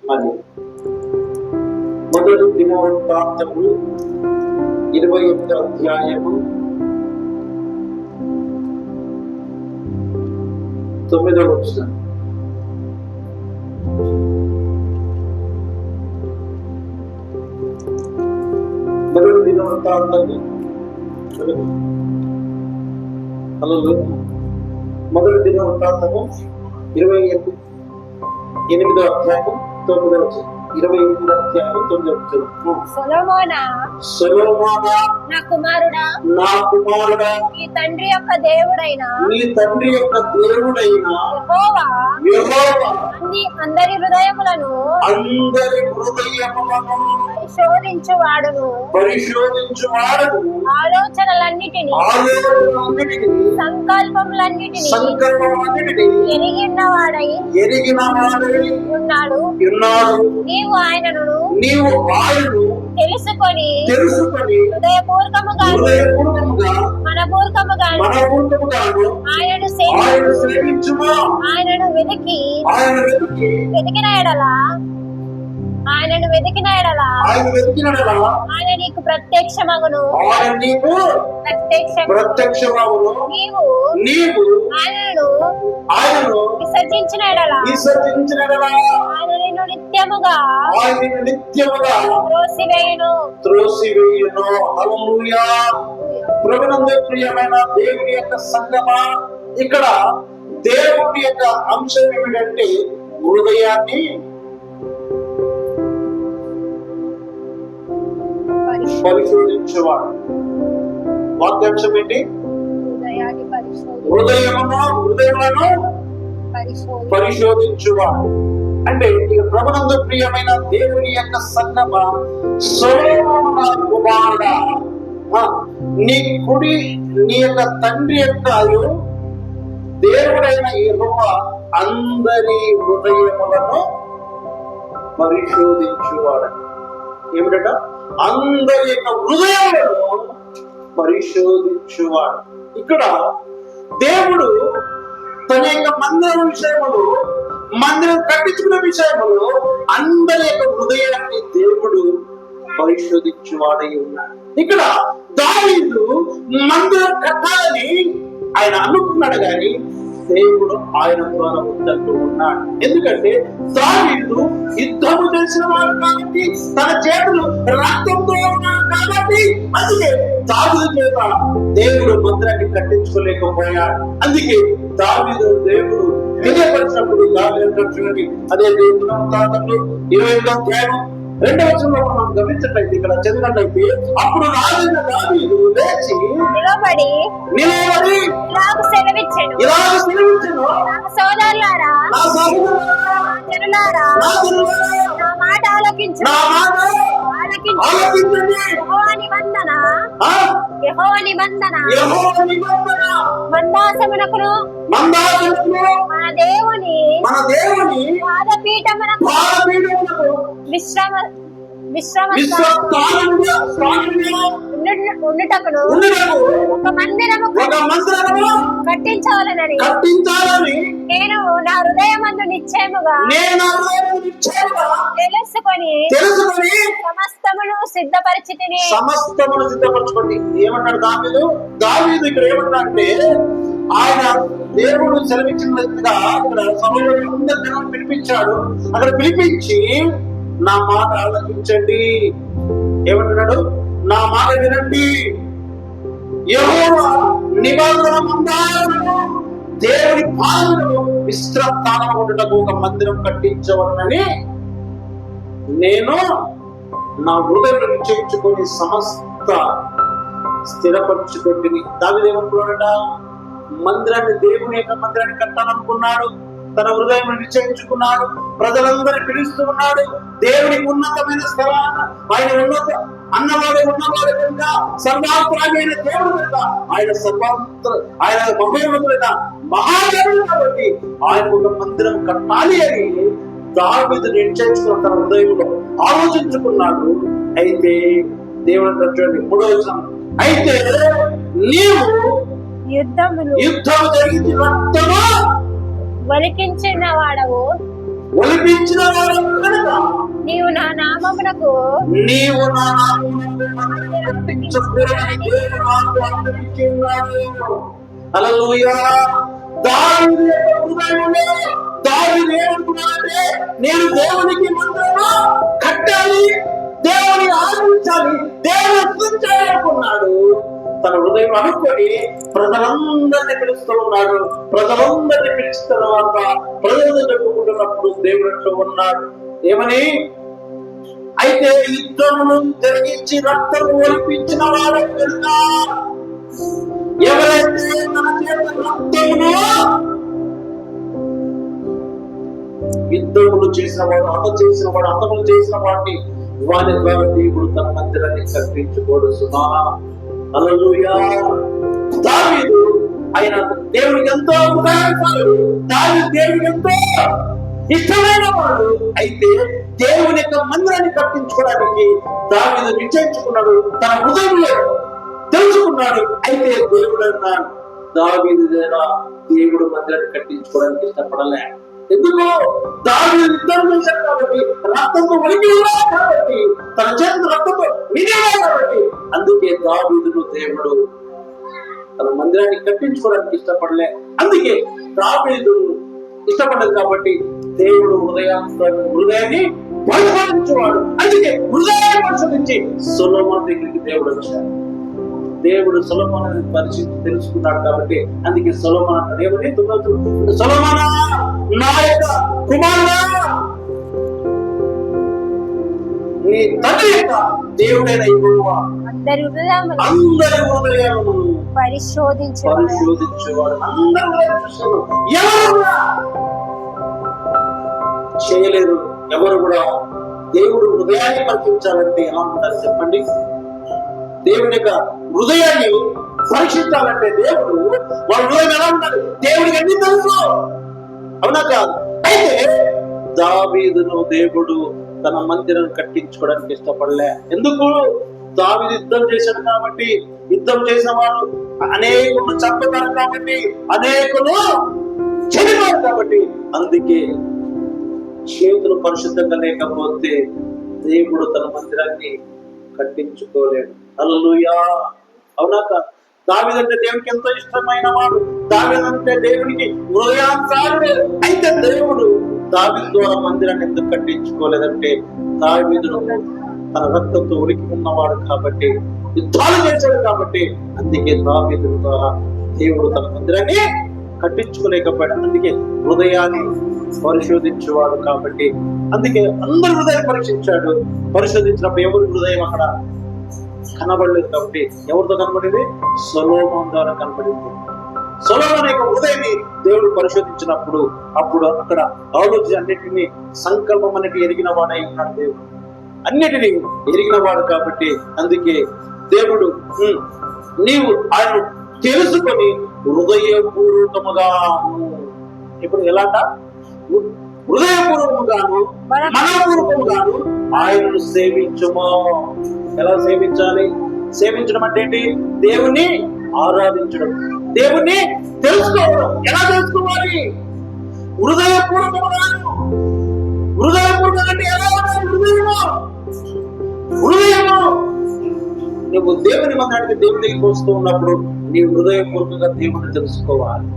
మరి మొదటి దినవృత్తాంతము 21వ అధ్యాయము 9వ వచనం. మొదటి దినవృత్తాంతము మొదటి దినవృత్తాంతము 28వ అధ్యాయము 9వ వచనం. 28వ అధ్యాయము 9వ వచనం. సొలొమోనా నా కుమారుడా నీ తండ్రి యొక్క దేవుడైన యెహోవా అందరి హృదయములను పరిశోధించువాడును ఆలోచనలన్నిటినీ సంకల్పములన్నిటినీ ఎరిగిన వాడై ఉన్నాడు. నీవు ఆయనను తెలుసుకొని హృదయపూర్వకముగా మనపూర్వకముగా ఆయనను సేవించుము. ఆయనను వెతికిన ఎడల ఆయన నీకు ప్రత్యక్షమగును. నీవు ఆయనను విసర్జించిన ఎడల ఆయన నిన్ను నిత్యముగా త్రోసివేయును. హల్లెలూయా. ప్రభునందు ప్రియమైన దేవుని యొక్క సంగమా, ఇక్కడ దేవుని యొక్క అంశం ఏమిటంటే హృదయాన్ని పరిశోధించేవాడు. వాక్యాంశం ఏంటి? హృదయములను పరిశోధించువాడు. అంటే ఇక ప్రభునందు ప్రియమైన దేవుని యొక్క సంగమ, సొలొమోను కుమారుడా, నీ యొక్క తండ్రి యొక్క దేవుడైన యెహోవా అందరి హృదయములను పరిశోధించువాడు. ఏమిటట? అందరి యొక్క హృదయములను పరిశోధించువాడు. ఇక్కడ దేవుడు తన యొక్క మందిరం కట్టించుకునే విషయములు అందరి యొక్క హృదయాన్ని దేవుడు పరిశోధించువాడై ఉన్నాడు. ఇక్కడ దావీదు మందిరం కట్టాలని ఆయన అనుకున్నాడు, కానీ దేవుడు ఆయన ద్వారా వద్దంటూ ఉన్నాడు. ఎందుకంటే దావీదు యుద్ధము చేసిన వాడు కాబట్టి, తన చేతులు రక్తంతో ఉన్నాడు కాబట్టి, అందుకే దావీదు చేత దేవుడు మందిరాన్ని కట్టించుకోలేకపోయాడు. అందుకే దావీదు దేవుడు తెలియపరిచినప్పుడు అదే దేవుడు 28వ అధ్యాయం 2వ వచనంలో మనం గమనించినట్లయితే, ఇక్కడ చదివినట్లయితే, అప్పుడు రాజైన దావీదు లేచి నిలబడి ఇలాగ సెలవిచ్చెను, సోదరులారా, జనులారా, నా మాట ఆలకించండి. యెహోవా నిబంధన మందాసమునకును మన దేవుని పాదపీఠమునకు ఉండుటకును ఒక మందిరము కట్టించాలని నేను నా హృదయమందు నిశ్చయముగా తెలుసుకొని సమస్తమును సిద్ధపరిచితిని. సిద్ధపరచుకోండి. ఏమన్నాడు దావీదు ఇక్కడ ఏమన్నా అంటే, ఆయన దేవుడు సెలవిచ్చినట్టుగా ఇక్కడ సమయంలో పిలిపించాడు. అక్కడ పిలిపించి నా మాట ఆలకించండి. ఏమంటున్నాడు? నా మాట వినండి. యెహోవా నిబంధన మందిరమును దేవుని పాదములను విశ్రాంతానం ఉండటకు ఒక మందిరం కట్టించవలనని నేను నా హృదయంలో నిశ్చయించుకొని సమస్త స్థిరపరచుకొని. దావీదు ఏమనుకున్నాడట? మందిరాన్ని, దేవుని యొక్క మందిరాన్ని కట్టాలనుకున్నాడు. తన హృదయం నిశ్చయించుకున్నాడు. ప్రజలందరూ పిలుస్తూ ఉన్నాడు. దేవునికి ఉన్నతమైన స్థలాన్ని, ఆయన ఉన్నవాడు కనుక, సర్వాంతరామైన దేవుడు కనుక, ఆయన మహోన్నతుడైన మహాదేవుడు కాబట్టి ఆయన ఒక మందిరం కట్టాలి అని దావీదు నిశ్చయించుకున్న తన హృదయంలో ఆలోచించుకున్నాడు. అయితే దేవుడు చూడండి 3వ వచనం, అయితే నీవు యుద్ధము జరిగింది రక్తము వలికించిన వాడవు ఒలిపించిన వాడు కనుక నీవు నా నామమునకు కట్టించకూడదని దేవుడు నాకు ఆజ్ఞాపించున్నాడు. హల్లెలూయా. దావీదు యొక్క హృదయంలో దావీదు ఏమనుకున్నాడంటే, నేను దేవునికి మందిరము కట్టాలి, దేవుని ఆరాధించాలి, దేవుని స్తుతించాలి అనుకున్నాడు. తన హృదయం అనుకొని ప్రజలందరినీ పిలుస్తూ ఉన్నాడు. ప్రజలందరినీ పిలిచిన తర్వాత ప్రజలు చెప్పుకుంటున్నప్పుడు దేవుడు ఉన్నాడు ఏమని, అయితే యుద్ధమును జరిగించి రక్తము ఒలిపించిన వాడు కనుక ఎవరైతే తన చేత రక్తమును యుద్ధములు చేసిన వాడు, హతములు చేసిన వాడిని వాని ద్వారా దేవుడు తన మందిరాన్ని కల్పించుకోడు సుమా. హల్లెలూయా. దావీదు ఆయన దేవునికి ఎంతో ఉపయోగపడు, దావీదు దేవునికి ఎంతో ఇష్టమైన వాడు. అయితే దేవుని యొక్క మందిరాన్ని కట్టించుకోవడానికి దావీదు నిశ్చయించుకున్నాడు, తన హృదయంలో తెలుసుకున్నాడు. అయితే దేవుడు అన్నాడు, దావీదు దేవుడు మందిరాన్ని కట్టించుకోవడానికి ఇష్టపడలే. ఎందుకు? దావీదు యుద్ధం చేశాడు కాబట్టి, రక్తంతో వణికి కాబట్టి, తన చేతులు రక్తంతో నిండాడు కాబట్టి, అందుకే దావీదును దేవుడు తన మందిరాన్ని కట్టించుకోవడానికి ఇష్టపడలే. అందుకే దావీదు ఇష్టపడదు కాబట్టి దేవుడు హృదయాన్ని పరిశోధించేవాడు. అందుకే హృదయాన్ని పరిశోధించి సొలొమోను దగ్గరికి దేవుడు వచ్చాడు. దేవుడు సొలొమోనుని పరిశీలించి తెలుసుకున్నాడు కాబట్టి అందుకే సొలొమోను అంటాడు ఏమని, సొలొమోనా నా యొక్క కుమారుడా, నీ తండ్రి యొక్క దేవుడైన యెహోవా అందరి హృదయాలను పరిశోధించేవాడు. ఎవరు చేయలేరు. ఎవరు కూడా దేవుడు హృదయాన్ని పరిశీలించాలంటే ఎలా ఉంటారు చెప్పండి? దేవుని యొక్క హృదయాన్ని పరీక్షించాలంటే దేవుడు వాళ్ళ హృదయం ఎలా ఉండాలి? దేవుడికి అన్ని తెలుసు, అవునా కాదు? అయితే దావీదును దేవుడు తన మందిరం కట్టించుకోవడానికి ఇష్టపడలే. ఎందుకు? దావీదు యుద్ధం చేశాడు కాబట్టి, యుద్ధం చేసిన వాడు అనేకులు చంపుతారు కాబట్టి, అనేకులు చనిపోయారు కాబట్టి, అందుకే చేతులు పరిశుద్ధంగా లేకపోతే దేవుడు తన మందిరాన్ని కట్టించుకోలేడు. హల్లెలూయా. అవునా కాదు? దావీదంటే దేవునికి ఎంతో ఇష్టమైన వాడు, దావీదంటే దేవునికి హృదయానుసారుడు. అయితే దేవుడు దావీదు ద్వారా మందిరాన్ని ఎందుకు కట్టించుకోలేదంటే, దావీదును తన రక్తంతో ఉనికి ఉన్నవాడు కాబట్టి, యుద్ధాలు చేశాడు కాబట్టి, అందుకే దావీదు ద్వారా దేవుడు తన మందిరాన్ని కట్టించుకోలేకపోయాడు. అందుకే హృదయాన్ని పరిశోధించేవాడు కాబట్టి, అందుకే అందరి హృదయం పరీక్షించాడు. పరిశోధించినప్పుడు ఎవరి హృదయం అక్కడ కనబడలేదు కాబట్టి, ఎవరితో కనబడింది? సొలొమోను ద్వారా కనబడింది. సొలొమోను యొక్క హృదయాన్ని దేవుడు పరిశోధించినప్పుడు అప్పుడు అక్కడ ఆలోచన అన్నిటినీ సంకల్పం అనేది ఎరిగిన వాడై ఉన్నాడు. దేవుడు అన్నిటినీ ఎరిగిన వాడు కాబట్టి, అందుకే దేవుడు నీవు ఆయన తెలుసుకొని హృదయపూర్వకముగా, ఇప్పుడు ఎలాంట హృదయపూర్వకముగాను మనపూర్వకముగాను ఆయనను సేవించుమో. ఎలా సేవించాలి? సేవించడం అంటే ఏంటి? దేవుణ్ణి ఆరాధించడం, దేవుణ్ణి తెలుసుకోవడం. ఎలా తెలుసుకోవాలి? హృదయపూర్వకముగాను. హృదయపూర్వకం అంటే ఎలా ఉండాలి? హృదయము నువ్వు దేవుని మందిరానికి దేవుని దగ్గరికి వస్తూ ఉన్నప్పుడు నీ హృదయపూర్వకంగా దేవుని తెలుసుకోవాలి.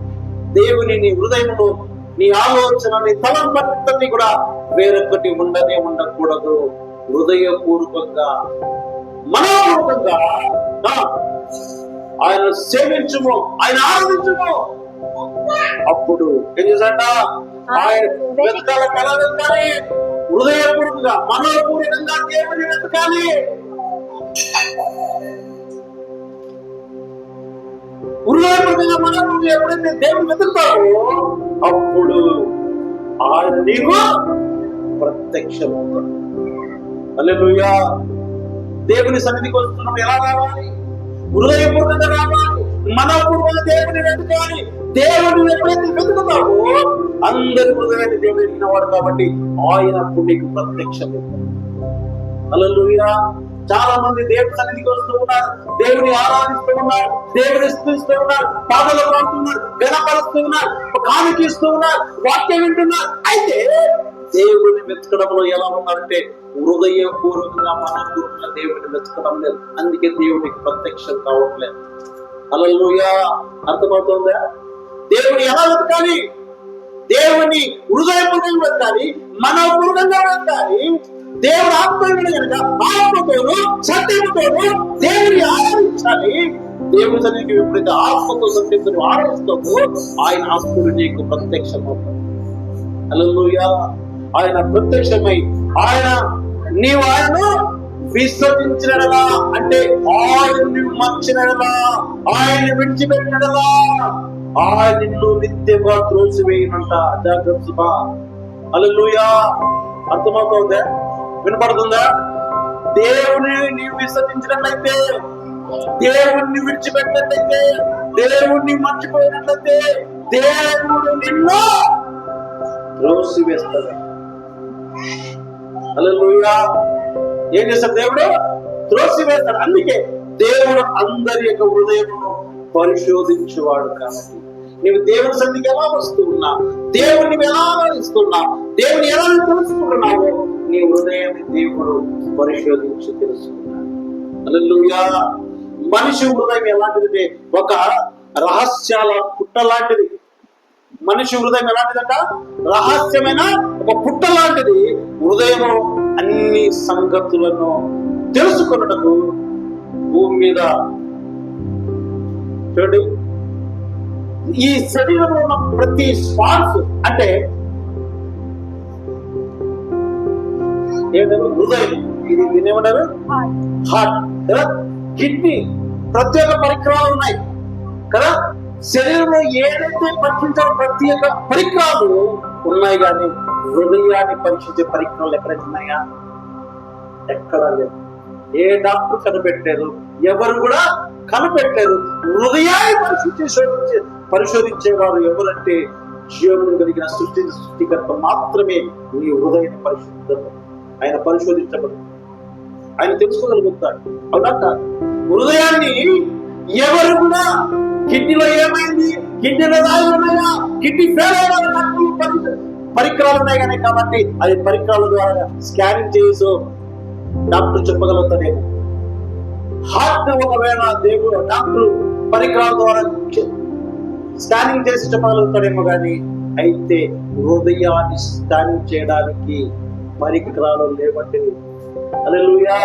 దేవుని నీ హృదయంలో నీ ఆలోచన, నీ తలంపన్నీ కూడా వేరొకటి ఉండకూడదు. హృదయపూర్వకంగా మనోపూర్వకంగా ఆయన సేవించుము, ఆయన ఆరాధించుము. అప్పుడు ఏం చేశాడ? ఆయన వెతకాల కళ వెతకాలి, హృదయపూర్వకంగా మనోపూర్వకంగా దేవుని వెతకాలి. హృదయపూర్వకంగా మనోపూర్వకంగా ఎప్పుడైతే దేవుని వెతుకుతావో అప్పుడు ఆయన నీకు ప్రత్యక్షమవుతాడు. హల్లెలూయా. దేవుని సన్నిధికి వస్తున్నప్పుడు ఎలా రావాలి? హృదయపూర్వకంగా రావాలి, మనపూర్వకంగా దేవుని వెతకాలి. దేవుని ఎప్పుడైతే వెతుకుతావో అందరి హృదయాన్ని దేవుడు ఎరిగిన వాడు కాబట్టి ఆయన అప్పుడు నీకు ప్రత్యక్షమవుతాడు. హల్లెలూయా. చాలా మంది దేవుని సన్నిధికి వస్తూ ఉన్నారు, దేవుని ఆరాధిస్తూ ఉన్నారు, దేవుని స్తుతిస్తూ ఉన్నారు, పాటలు పాడుతున్నారు, గణపరుస్తూ ఉన్నారు, కానుకిస్తూ ఉన్నారు, వాక్యం వింటున్నారు. అయితే దేవుని వెతకడంలో ఎలా ఉన్నారంటే హృదయపూర్వకంగా మనపూర్వకంగా దేవుని వెతకడం లేదు. అందుకే దేవునికి ప్రత్యక్షం కావట్లేదు. హల్లెలూయా. అర్థమవుతుందా? దేవుని ఎలా వెతకాలి? దేవుని హృదయపూర్వకంగా వెతకాలి, మనపూర్వకంగా వెతకాలి. దేవుడు ఆత్మీయుడు కనుక ఆత్మతోను సత్యముతోను దేవుని ఆరాధించాలి. దేవుని సన్నిధికి ఎప్పుడైతే ఆత్మతో సత్యంతో ఆరాధిస్తామో ఆయన ఆత్ముడు నీకు ప్రత్యక్షమవుతాడు. హల్లెలూయా. ఆయన ప్రత్యక్షమై నీవు ఆయనను విశ్వసించినలా అంటే ఆయన్ని మర్చినలా, ఆయన్ని విడిచిపెట్టినలా ఆయన నిన్ను నిత్యంగా త్రోసివేయనంట. జాగ్రత్త. హల్లెలూయా. అర్థమవుతుందా? వినపడుతుందా? దేవుని నీవు విశ్వసించినట్లయితే, దేవుణ్ణి విడిచిపెట్టినట్లయితే, దేవుణ్ణి మర్చిపోయినట్లయితే దేవుడు నిన్ను త్రోసివేస్తాడు. హల్లెలూయా. ఏం చేస్తాడు దేవుడు? త్రోసివేస్తాడు. అందుకే దేవుడు అందరి యొక్క హృదయమును పరిశోధించేవాడు. కాబట్టి నీవు దేవుని సన్నిధికి ఎలా వస్తూ ఉన్నా, దేవుని ఎలా ఆరాధిస్తున్నా, దేవుని ఎలా తెలుసుకుంటున్నావో నీ హృదయాన్ని దేవుడు పరిశోధించి తెలుసుకున్నాడు. హల్లెలూయా. మనిషి హృదయం ఎలాంటిదంటే ఒక రహస్యాల పుట్ట లాంటిది. మనిషి హృదయం ఎలాంటిదంట? రహస్యమైన ఒక పుట్ట లాంటిది. హృదయము అన్ని సంగతులను తెలుసుకున్నటకు భూమి మీద చూడండి, ఈ శరీరంలో ఉన్న ప్రతి శ్వాస అంటే ఏమంటారు? హృదయం. ఇది దీనేమన్నారు? హార్ట్ కదా. కిడ్నీ, ప్రత్యేక పరికరాలు ఉన్నాయి కదా. శరీరంలో ఏదైతే పరీక్షించాలో ప్రత్యేక పరికరాలు ఉన్నాయి, కానీ హృదయాన్ని పరీక్షించే పరికరాలు ఎక్కడైతే ఉన్నాయా? ఎక్కడా లేదు. ఏ డాక్టర్ కనిపెట్టలేదు, ఎవరు కూడా కనిపెట్టలేదు. హృదయాన్ని పరిశోధించేవారు ఎవరంటే జీవనం కలిగిన సృష్టికర్త మాత్రమే. నీ హృదయాన్ని పరిశోధించదు, ఆయన పరిశోధించబడు, ఆయన తెలుసుకోగలుగుతాడు. అవునా కాదు? హృదయాన్ని ఎవరు కూడా కిడ్నీలో ఏమైంది, కిడ్నీలో రాళ్ళు ఉన్నాయా, కిడ్నీ ఫెయిల్ అయిన పరికరాలు ఉన్నాయి కానీ, కాబట్టి అది పరికరాల ద్వారా స్కానింగ్ చేసి డాక్టర్ చెప్పగలుగుతాడేమో. హార్ట్ ఒకవేళ దేవుడు డాక్టర్ పరికరాల ద్వారా స్కానింగ్ చేసి చెప్పగలుగుతాడేమో, కానీ అయితే హృదయాన్ని స్కానింగ్ చేయడానికి పరికరాలు లేవండి. హల్లెలూయా.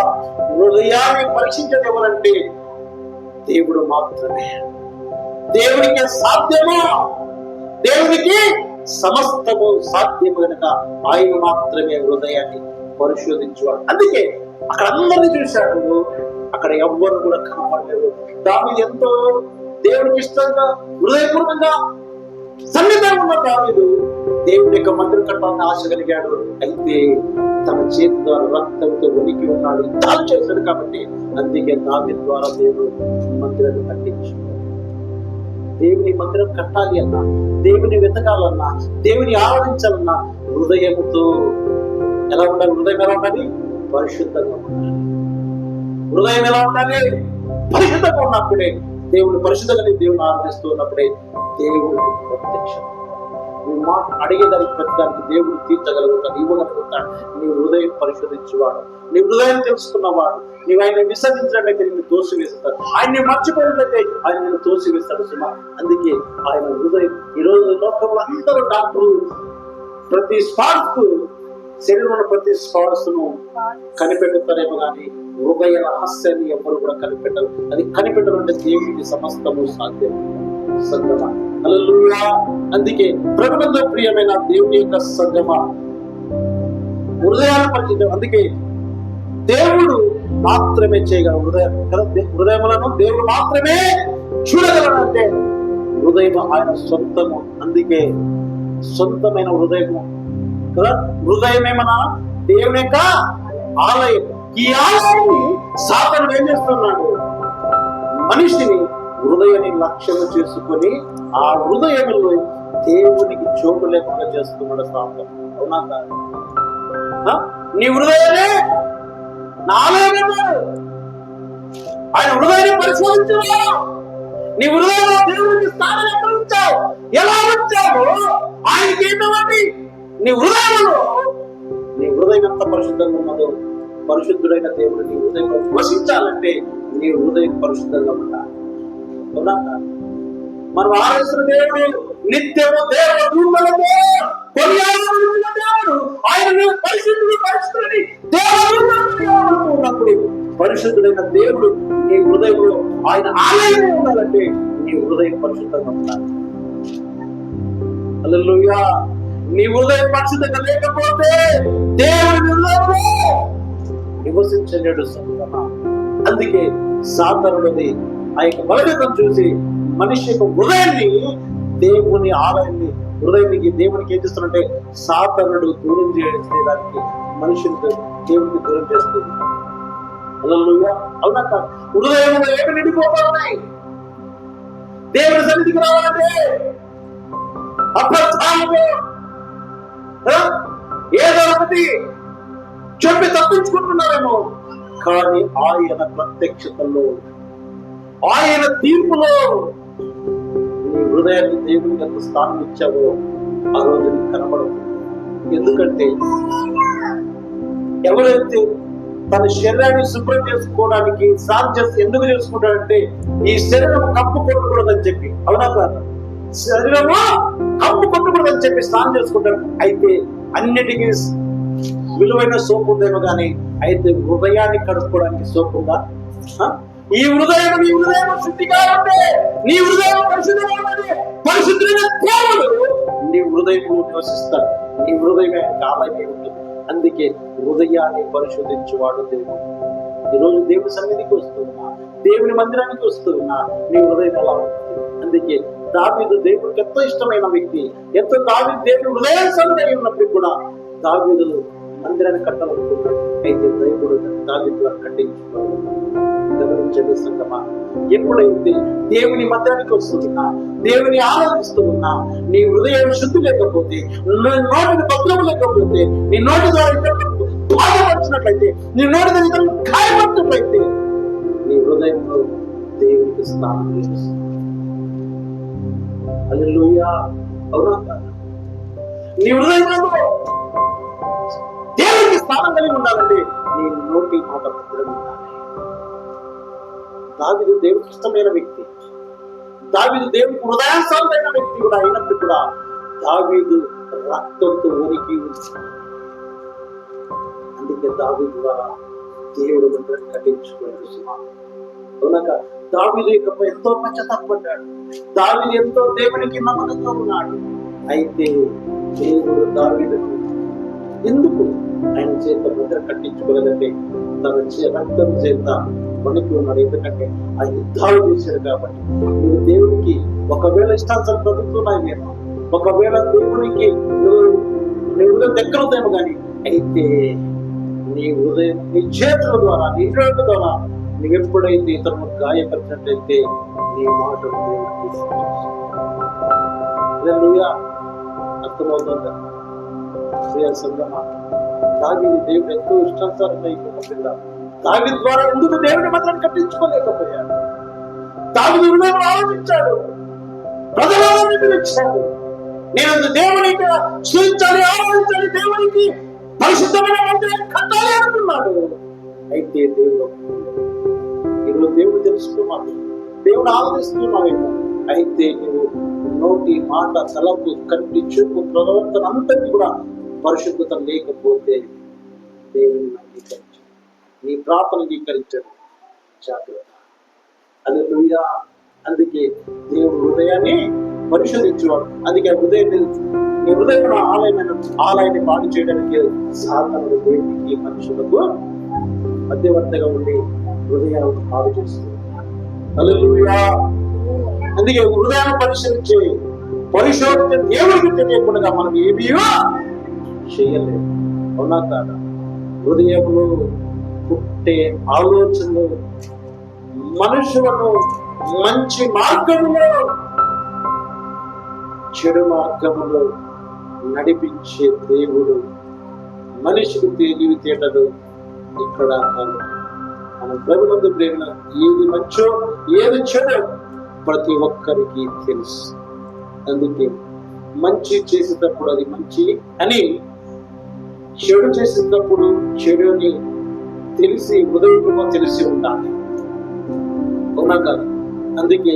హృదయాన్ని పరీక్షించేది ఎవరంటే దేవుడు మాత్రమే. దేవునికి సాధ్యమో, దేవునికి సమస్తము సాధ్యము కనుక ఆయన మాత్రమే హృదయాన్ని పరిశోధించేవాడు. అందుకే అక్కడ అందరినీ చూశాడు, అక్కడ ఎవ్వరు కూడా కనపడలేదు. దావీదు ఎంతో దేవుడికి ఇష్టంగా హృదయపూర్వకంగా సన్నిధంగా ఉన్న దావీదు దేవుడి యొక్క మందిరం కట్టాలని ఆశ కలిగాడు. అయితే తన చేతి ద్వారా రక్తంతో ఉనికి ఉన్నాడు, తాను చేశాడు. కాబట్టి అందుకే దావీదు ద్వారా దేవుడు మందిరాన్ని కట్టించాడు. దేవుని మందిరం కట్టాలి అన్నా, దేవుని వెతకాలన్నా, దేవుని ఆరాధించాలన్నా హృదయముతో ఎలా ఉండాలి? హృదయం ఎలా ఉండాలి? పరిశుద్ధంగా ఉండాలి. హృదయం ఎలా ఉండాలి? పరిశుద్ధంగా ఉన్నప్పుడే దేవుని పరిశుద్ధంగా దేవుని ఆరాధిస్తూ ఉన్నప్పుడే దేవుడు ప్రత్యక్షం. నీ మాట అడిగేదానికి ప్రతిదానికి దేవుడు తీర్చగలుగుతాడు, ఇవ్వగలుగుతాడు. నీ హృదయం పరిశోధించేవాడు, నీ హృదయం తెలుసుకున్నవాడు. నీవు ఆయన విసర్జించినట్లయితే నిన్ను తోసివేస్తాడు, ఆయన్ని మర్చిపోయినట్లయితే ఆయన నిన్ను తోసివేస్తాడు సుమా. అందుకే ఆయన హృదయం. ఈరోజు లోకంలో అందరూ డాక్టర్లు ప్రతి స్పార్క్ శరీరంలో ప్రతి స్పార్క్ను కనిపెట్టుతారేమో, కానీ హృదయ రహస్యాన్ని ఎవరు కూడా కనిపెట్టరు. అది కనిపెట్టాలంటే దేవుడికి సమస్తము సాధ్యం. సంగమా. హల్లెలూయా. అందుకే ప్రభువులో ప్రియమైన దేవుని యొక్క సంగమా, హృదయాన్ని పరిచయం. అందుకే దేవుడు మాత్రమే చేయగలరు హృదయం కదా. హృదయములను దేవుడు మాత్రమే చూడగలడు. అంటే హృదయం ఆయన సొంతము. అందుకే సొంతమైన హృదయము కదా. హృదయం ఏమన్నా దేవుని యొక్క ఆలయం. ఈ ఆలయాన్ని సాతానుడు ఏం చేస్తున్నాడు? మనిషిని హృదయాన్ని లక్ష్యం చేసుకొని ఆ హృదయంలో దేవునికి చోటు లేకుండా చేస్తున్నాడు సాతానుడు. అవునా కాదు? నీ హృదయమే నా ఆలయం. ఆయన హృదయాన్ని పరిశోధించావు. నీ హృదయంలో దేవునికి స్థానం ఎక్కడ ఉంచావు, ఎలా ఉంచావు? ఆయనకి ఏమివ్వండి? నీ హృదయంలో హృదయం ఎంత పరిశుద్ధంగా ఉన్నదో, పరిశుద్ధుడైన దేవుడు నీ హృదయంలో వసించాలంటే నీ హృదయం పరిశుద్ధంగా ఉండాలి. అవునా? మనం ఆరాధిస్తున్న దేవుడు నిత్యము దేవదూతలతో కొనియాడబడుతున్న దేవుడు. ఆయన పరిశుద్ధుడు పరిశుద్ధుడని దేవదూతలు ఉన్నప్పుడు పరిశుద్ధుడైన దేవుడు నీ హృదయంలో ఆయన ఆలయంలో ఉండాలంటే నీ హృదయం పరిశుద్ధంగా ఉండాలి. హల్లెలూయా. నీ హృదయం పరిశుద్ధంగా లేకపోతే దేవుడి హృదయంలో నివసించలేడు సంగమా. అందుకే సాతానుడిని ఆ యొక్క బలహీనతను చూసి మనిషి యొక్క హృదయాన్ని, దేవుని ఆలయాన్ని, హృదయానికి దేవునికి ఏం చేస్తున్నట్టే సాతానుడు దూరం చేయడానికి మనుషులు దేవుడికి దూరం చేస్తుంది. హల్లెలూయా. అవునా కాదు? హృదయంలో ఏమి నిండిపోతున్నాయి? దేవుని సన్నిధికి రావాలంటే అబద్ధాలు ఏదో ఒకటి చెప్పి తప్పించుకుంటున్నారేమో, కానీ ఆయన ప్రత్యక్షతలో, ఆయన తీర్పులో నీ హృదయాన్ని దేవునికి ఎంత స్థానం ఇచ్చావో ఆ రోజు నీకు కనబడదు. ఎందుకంటే ఎవరైతే తన శరీరాన్ని శుభ్రం చేసుకోవడానికి సాధ్యత ఎందుకు చేసుకుంటాడంటే ఈ శరీరం కప్పు కొట్టకూడదని చెప్పి. అవునా కాదు? శరీరము కప్పు కొట్టకూడదని చెప్పి స్నానం చేసుకుంటాడు. అయితే అన్నిటికీ విలువైన సోపు ఉందేమో కానీ అయితే హృదయాన్ని కడుక్కోవడానికి సోపు ఉందా? ఈ హృదయం నీ హృదయం శుద్ధిగా ఉంటే, నీ హృదయం పరిశుద్ధంగా ఉంటే పరిశుద్ధమైన దేవుడు నీ హృదయంలో నివసిస్తాడు. నీ హృదయం ఆలయమై ఉంటుంది. అందుకే హృదయాన్ని పరిశోధించేవాడు దేవుడు. ఈరోజు దేవుని సన్నిధికి వస్తున్నా, దేవుని మందిరానికి వస్తున్నా, నీ హృదయం ఎలా ఉంటుంది? అందుకే దావీదు దేవుడికి ఎంతో ఇష్టమైన వ్యక్తి. ఎంతో దావీదు దేవుని హృదయాన్ని ఉన్నప్పుడు కూడా దావీదు మందిరాన్ని కట్టాలనుకున్నాడు. అయితే దేవుడు దావీదులా కట్టించుకోవాలి. గమనించండి సంగమా, ఎప్పుడైతే దేవుని మందిరానికి వస్తున్నా, దేవుని ఆరాధిస్తూ ఉన్నా, నీ హృదయం శుద్ధి లేకపోతే, నోటిని భద్రం లేకపోతే, నీ నోటి ద్వారా బాధపరిచినట్లయితే, నీ నోటి ద్వారా గాయపడినట్లయితే నీ హృదయంలో దేవునికి స్థానం లేదు. హల్లెలూయా. అవునా కాదా? నీ హృదయంలో దేవునికి స్థానం కలిగి ఉండాలంటే నీ నోటి మాట భద్రంగా ఉండాలి. దావీదు దేవుడికి ఇష్టమైన వ్యక్తి, దావీదు దేవుడికి హృదయాసమైన వ్యక్తి కూడా అయినప్పుడు కూడా దావీదు రక్తంతో వణికి ఉంది. అందుకే దావీదు ద్వారా దేవుడు మందిరాన్ని కట్టించుకోలేదు. అవునక దావీదు ఇకపై ఎంతో పశ్చాత్తాపడ్డాడు. దావీదు ఎంతో దేవునికి నమ్మకంగా ఉన్నాడు. అయితే దేవుడు దావీదుకు ఎందుకు ఆయన చేత ముద్ర కట్టించుకోలేదంటే తన రక్తం చేత వణికి ఉన్నాడు. ఎందుకంటే ఆ యుద్ధాలు చేశాడు కాబట్టి. నువ్వు దేవునికి ఒకవేళ ఇష్టానుసారం బ్రతుకుతున్నావేమో, ఒకవేళ దేవునికి నీ హృదయం దగ్గర ఉందేమో కానీ అయితే నీ హృదయం నీ చేతుల ద్వారా, నీ హృదయం ద్వారా నువ్వెప్పుడైతే ఇతరులను గాయపరిచినట్లయితే నీ మాటలు దేవుడికి అర్థమవుతుందా? సంగమా, దావీదు దేవుడు ఎంతో ఇష్టానుసారంగా అయిపోయిన దావీదు ద్వారా ఎందుకు దేవుని మాత్రం కట్టించుకోలేకపోయాడు? దావీదు హృదయం ఆలోచించాడు, ప్రజలను పిలిచాడు. నేను దేవునికి స్తుతించాలి, ఆరాధించాలి, దేవునికి పరిశుద్ధమైన మందిరాన్ని కట్టాలి అనుకున్నాడు. అయితే దేవుడు ఈరోజు దేవుడు తెలుసుకున్నాడు, దేవుడు ఆరాధిస్తున్నావేమో. అయితే నువ్వు నోటి మాట, తలపు, కంటి, చూపు, ప్రవర్తన అంతటి కూడా పరిశుద్ధత లేకపోతే దేవుని అంగీకరించు, నీ ప్రార్థన అంగీకరించదు. జాగ్రత్త. హల్లెలూయా. అందుకే దేవుడు హృదయాన్ని పరిశోధించేవాడు. అందుకే హృదయాన్ని, నీ హృదయంలో ఆలయాన్ని పాడు చేయడానికి సాధారణ దేవునికి మనుషులకు మధ్యవర్తిగా ఉండి హృదయాలను పాడు చేస్తుంది. హల్లెలూయా. అందుకే హృదయాన్ని పరిశోధించే దేవుడికి తెలియకుండా మనం ఏమీ చేయలేదు. అవునా కాదా? హృదయంలో పుట్టే ఆలోచనలు మనుషులను మంచి మార్గంలో చెడు మార్గంలో నడిపించే దేవుడు మనిషికి తెలివితేటలు ఇక్కడ మన ప్రభునందు ప్రేమ ఏది మంచో ఏది చెడు ప్రతి ఒక్కరికి తెలుసు. అందుకే మంచి చేసేటప్పుడు అది మంచి అని చెడు చేసినప్పుడు చెడుని తెలిసి హృదయంలో తెలిసి ఉండాలి, అవునా కదా? అందుకే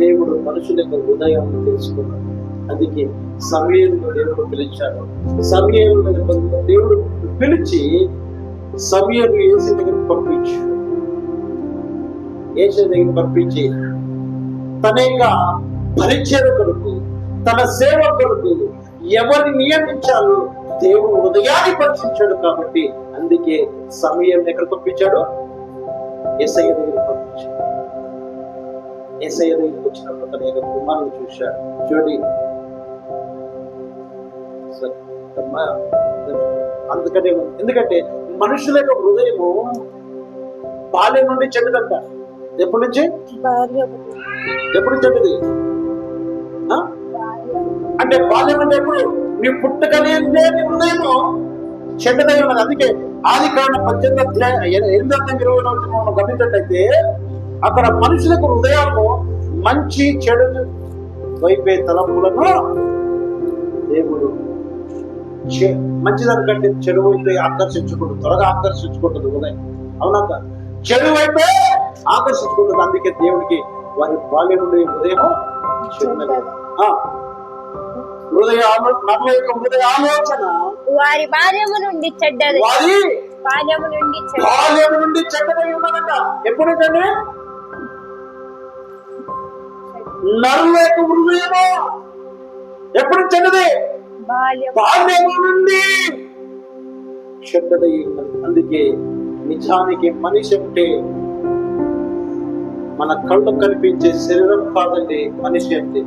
దేవుడు మనుషుల యొక్క హృదయాన్ని తెలుసుకున్నాడు. అందుకే సమూయేలును దేవుడు పిలిచాడు. సమూయేలును దేవుడు పిలిచి సమూయేలు యేసే దగ్గరికి పంపించి తన యొక్క పరిచయం కొరకు, తన సేవ కొరకు ఎవరిని నియమించాలో దేవుడు హృదయాన్ని పరీక్షించాడు. కాబట్టి అందుకే సమూయేలును ఎక్కడ పంపించాడు? యేసయ్య దగ్గరికి పంపించాడు. యేసయ్య దగ్గరికి వచ్చినప్పుడు తన యొక్క కుమారుని చూశాడు. చూడండి, ఎందుకంటే మనుషుల యొక్క హృదయము బాల్యం నుండి చెడ్డదంట. ఎప్పటి నుంచి చెడ్డది అంటే బాల్యం అంటే ఎప్పుడు? నీ పుట్టకనే నీ హృదయము చెడ్డదై ఉన్నది. అందుకే ఆదికాండం 18:8 గమనించినట్టయితే అక్కడ మనుషులకు హృదయాలను మంచి చెడు వైపే తలంపులను దేవుడు మంచిదాని కంటే చెడు వైపే త్వరగా ఆకర్షించుకుంటుంది హృదయం, అవునా? చెడు వైపే ఆకర్షించుకుంటుంది. అందుకే దేవుడికి వారి బాల్యం నుండి హృదయము హృదయ ఆలోచన వారి బాల్యము నుండి చెడ్డది, బాల్యము నుండి చెడ్డదై ఉన్నదంట. ఎప్పుడైతే నరుల యొక్క హృదయము ఎప్పుడు చెడ్డది? బాల్యము నుండి చెడ్డదై ఉన్నది. అందుకే నిజానికి మనిషి అంటే మన కళ్ళు కనిపించే శరీరం కాదండి. మనిషి అంటే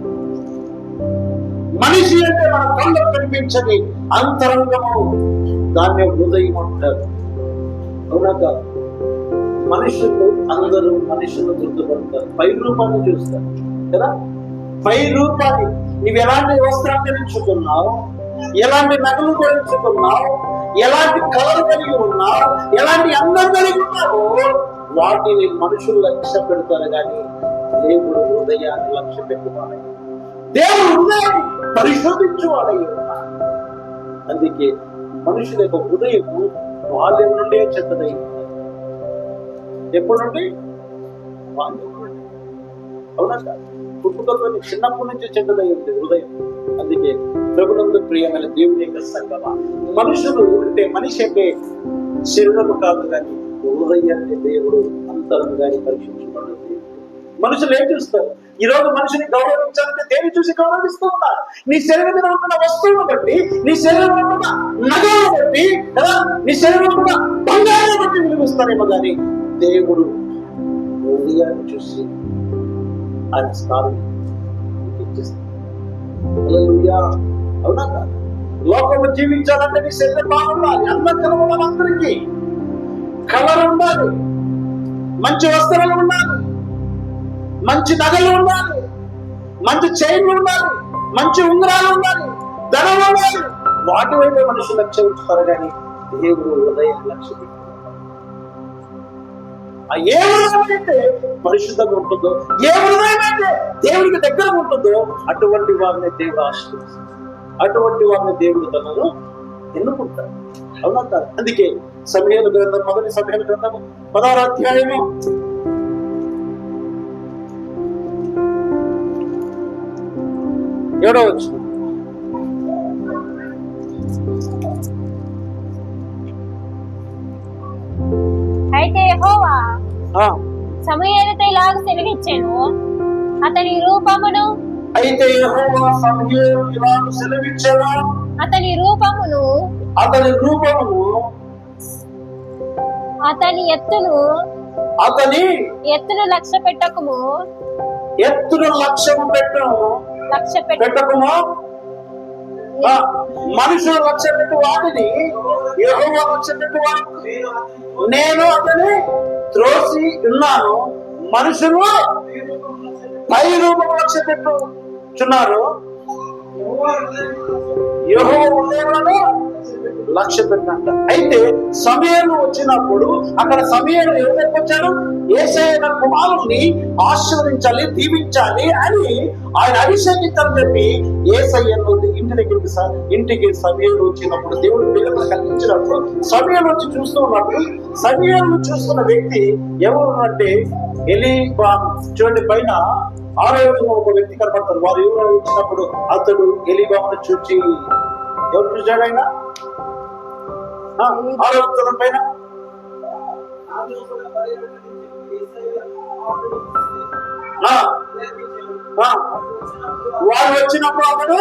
మన కళ్ళు కనిపించని అంతరంగము, దాన్ని హృదయం అంటారు, అవునా? మనుషులు అందరూ మనుషులు గుర్తుపడతారు, పై రూపాన్ని చూస్తారు కదా. పై రూపాన్ని, నువ్వు ఎలాంటి వస్త్రాలు ధరించుకున్నావు, ఎలాంటి నగలు ధరించుకున్నావు, ఎలాంటి కలర్ కలిగి ఉన్నావు, ఎలాంటి అందం కలిగి ఉన్నావో వాటిని మనుషులు లక్ష్య పెడతారు, కానీ దేవుడు హృదయాన్ని లక్ష్య పెట్టుకోవాలి. దేవుడు హృదయాన్ని పరిశోధించువాడై ఉన్నాడు. అందుకే మనుషుల యొక్క హృదయము బాల్యం నుండే చెడ్డదై ఉంది. ఎప్పుడు నుండి? బాల్యం నుండి, అవునా? పుట్టుకతో చిన్నప్పటి నుంచి చెడ్డదై ఉంది హృదయం. అందుకే ప్రభునందు ప్రియమైన దేవుని యొక్క సంగమా, మనుషులు అంటే మనిషి అంటే శరీరము కాదు, కానీ హృదయాన్ని దేవుడు అంతరంగాన్ని పరీక్షించుకున్నాడు. మనుషులు ఏం చూస్తారు? ఈ రోజు మనిషిని గౌరవించాలంటే దేని చూసి గౌరవిస్తూ ఉన్నారు? నీ శరీరం మీద ఉంటున్న వస్తువును బట్టి, నీ శరీరం ఉంటున్న నగలను బట్టి కదా, నీ శరీరం ఉన్న బంగారాన్ని బట్టి విలువిస్తారేమో, కానీ దేవుడు హృదయాన్ని చూసి ఆయన స్థానం ఇచ్చేస్తాడు. అవునా? లోకంలో జీవించాలంటే నీ శరీరం బాగుండాలి, అందం కలవాలి, అందరికీ కలర్ ఉండాలి, మంచి వస్త్రాలు ఉండాలి, మంచి నగలు ఉండాలి, మంచి చైన్లు ఉండాలి, మంచి ఉంగరాలు ఉండాలి, ధనం ఉండాలి. వాటి వైపు మనుషులు లక్ష్య ఉంచుతారు, కానీ దేవుడు హృదయం లక్ష్య పెట్టుకుంటారు. ఏ హృదయం అయితే పరిశుద్ధంగా ఉంటుందో, ఏ హృదయం అయితే దేవుడికి దగ్గర ఉంటుందో అటువంటి వారిని దేవుడు ఆశీర్వదిస్తాడు, అటువంటి వారిని దేవుడు తనను ఎన్నుకుంటాడు, అవునా? అందుకే సమూయేలు గ్రంథం, మొదటి సమూయేలు గ్రంథము 16వ అధ్యాయము 7వ వచనం. అయితే యెహోవా సమూయేలుతో ఇలాగ సెలవిచ్చెను, అతని రూపమును అతని రూపమును అతని ఎత్తును లక్ష్య పెట్టకుము, మనుషులు లక్ష్య పెట్టు వాటిని యెహోవా లక్ష్య పెట్టు వాటిని నేను అతని త్రోసి ఉన్నాను. మనుషులు పై రూపం లక్ష్య పెట్టుచున్నారు, యెహోవా హృదయములను లక్ష్య పెట్టంట. అయితే సమయాలు వచ్చినప్పుడు అక్కడ సమయాలు ఎవరికి వచ్చాడు? యేసయ్య కుమారుని ఆశీర్వదించాలి, దీవించాలి అని ఆయన అభిషేకించాలని చెప్పి యేసయ్యను ఇంటికి సమయాలు వచ్చినప్పుడు దేవుడు పిల్లలు కలిగించినప్పుడు సమయాలు వచ్చి చూస్తూ ఉన్నప్పుడు సమయాలు చూస్తున్న వ్యక్తి ఎవరు అంటే ఎలీబామ్. చూడండి, పైన 6వ వచనంలో ఒక వ్యక్తి కనపడతారు. వారు ఎవరు వచ్చినప్పుడు అతడు ఎలీబామును చూచి, ఎవరు చూశాడు ఆయన? 6వ వచనం పైన వారు వచ్చినప్పుడు అతడు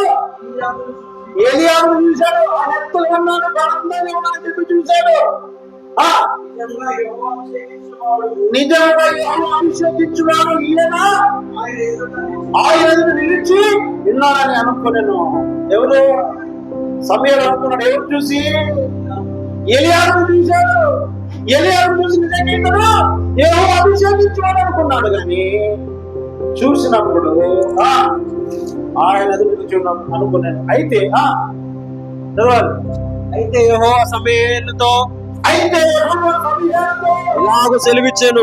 ఏలియాను చూశాడు. ఆ వ్యక్తులు ఉన్నాడు, వారందరినీ ఉన్నారని చెప్పి చూశాడు. నిజంగా అభిషేకించున్నాడు ఈయన, ఆయన నిలిచి విన్నాడని అనుకున్నాను. ఎవరు? సమయాలు అనుకున్నాడు. ఎవరు చూసి? ఎలియాను చూశాడు. ఎలియాను చూసి నిజంగా ఏమో అభిషేకించున్నాడు అనుకున్నాడు. కానీ చూసినప్పుడు ఆయన అనుకున్నాను. అయితే యెహోవా సమూయేలుతో ఇలాగ సెలవిచ్చాను,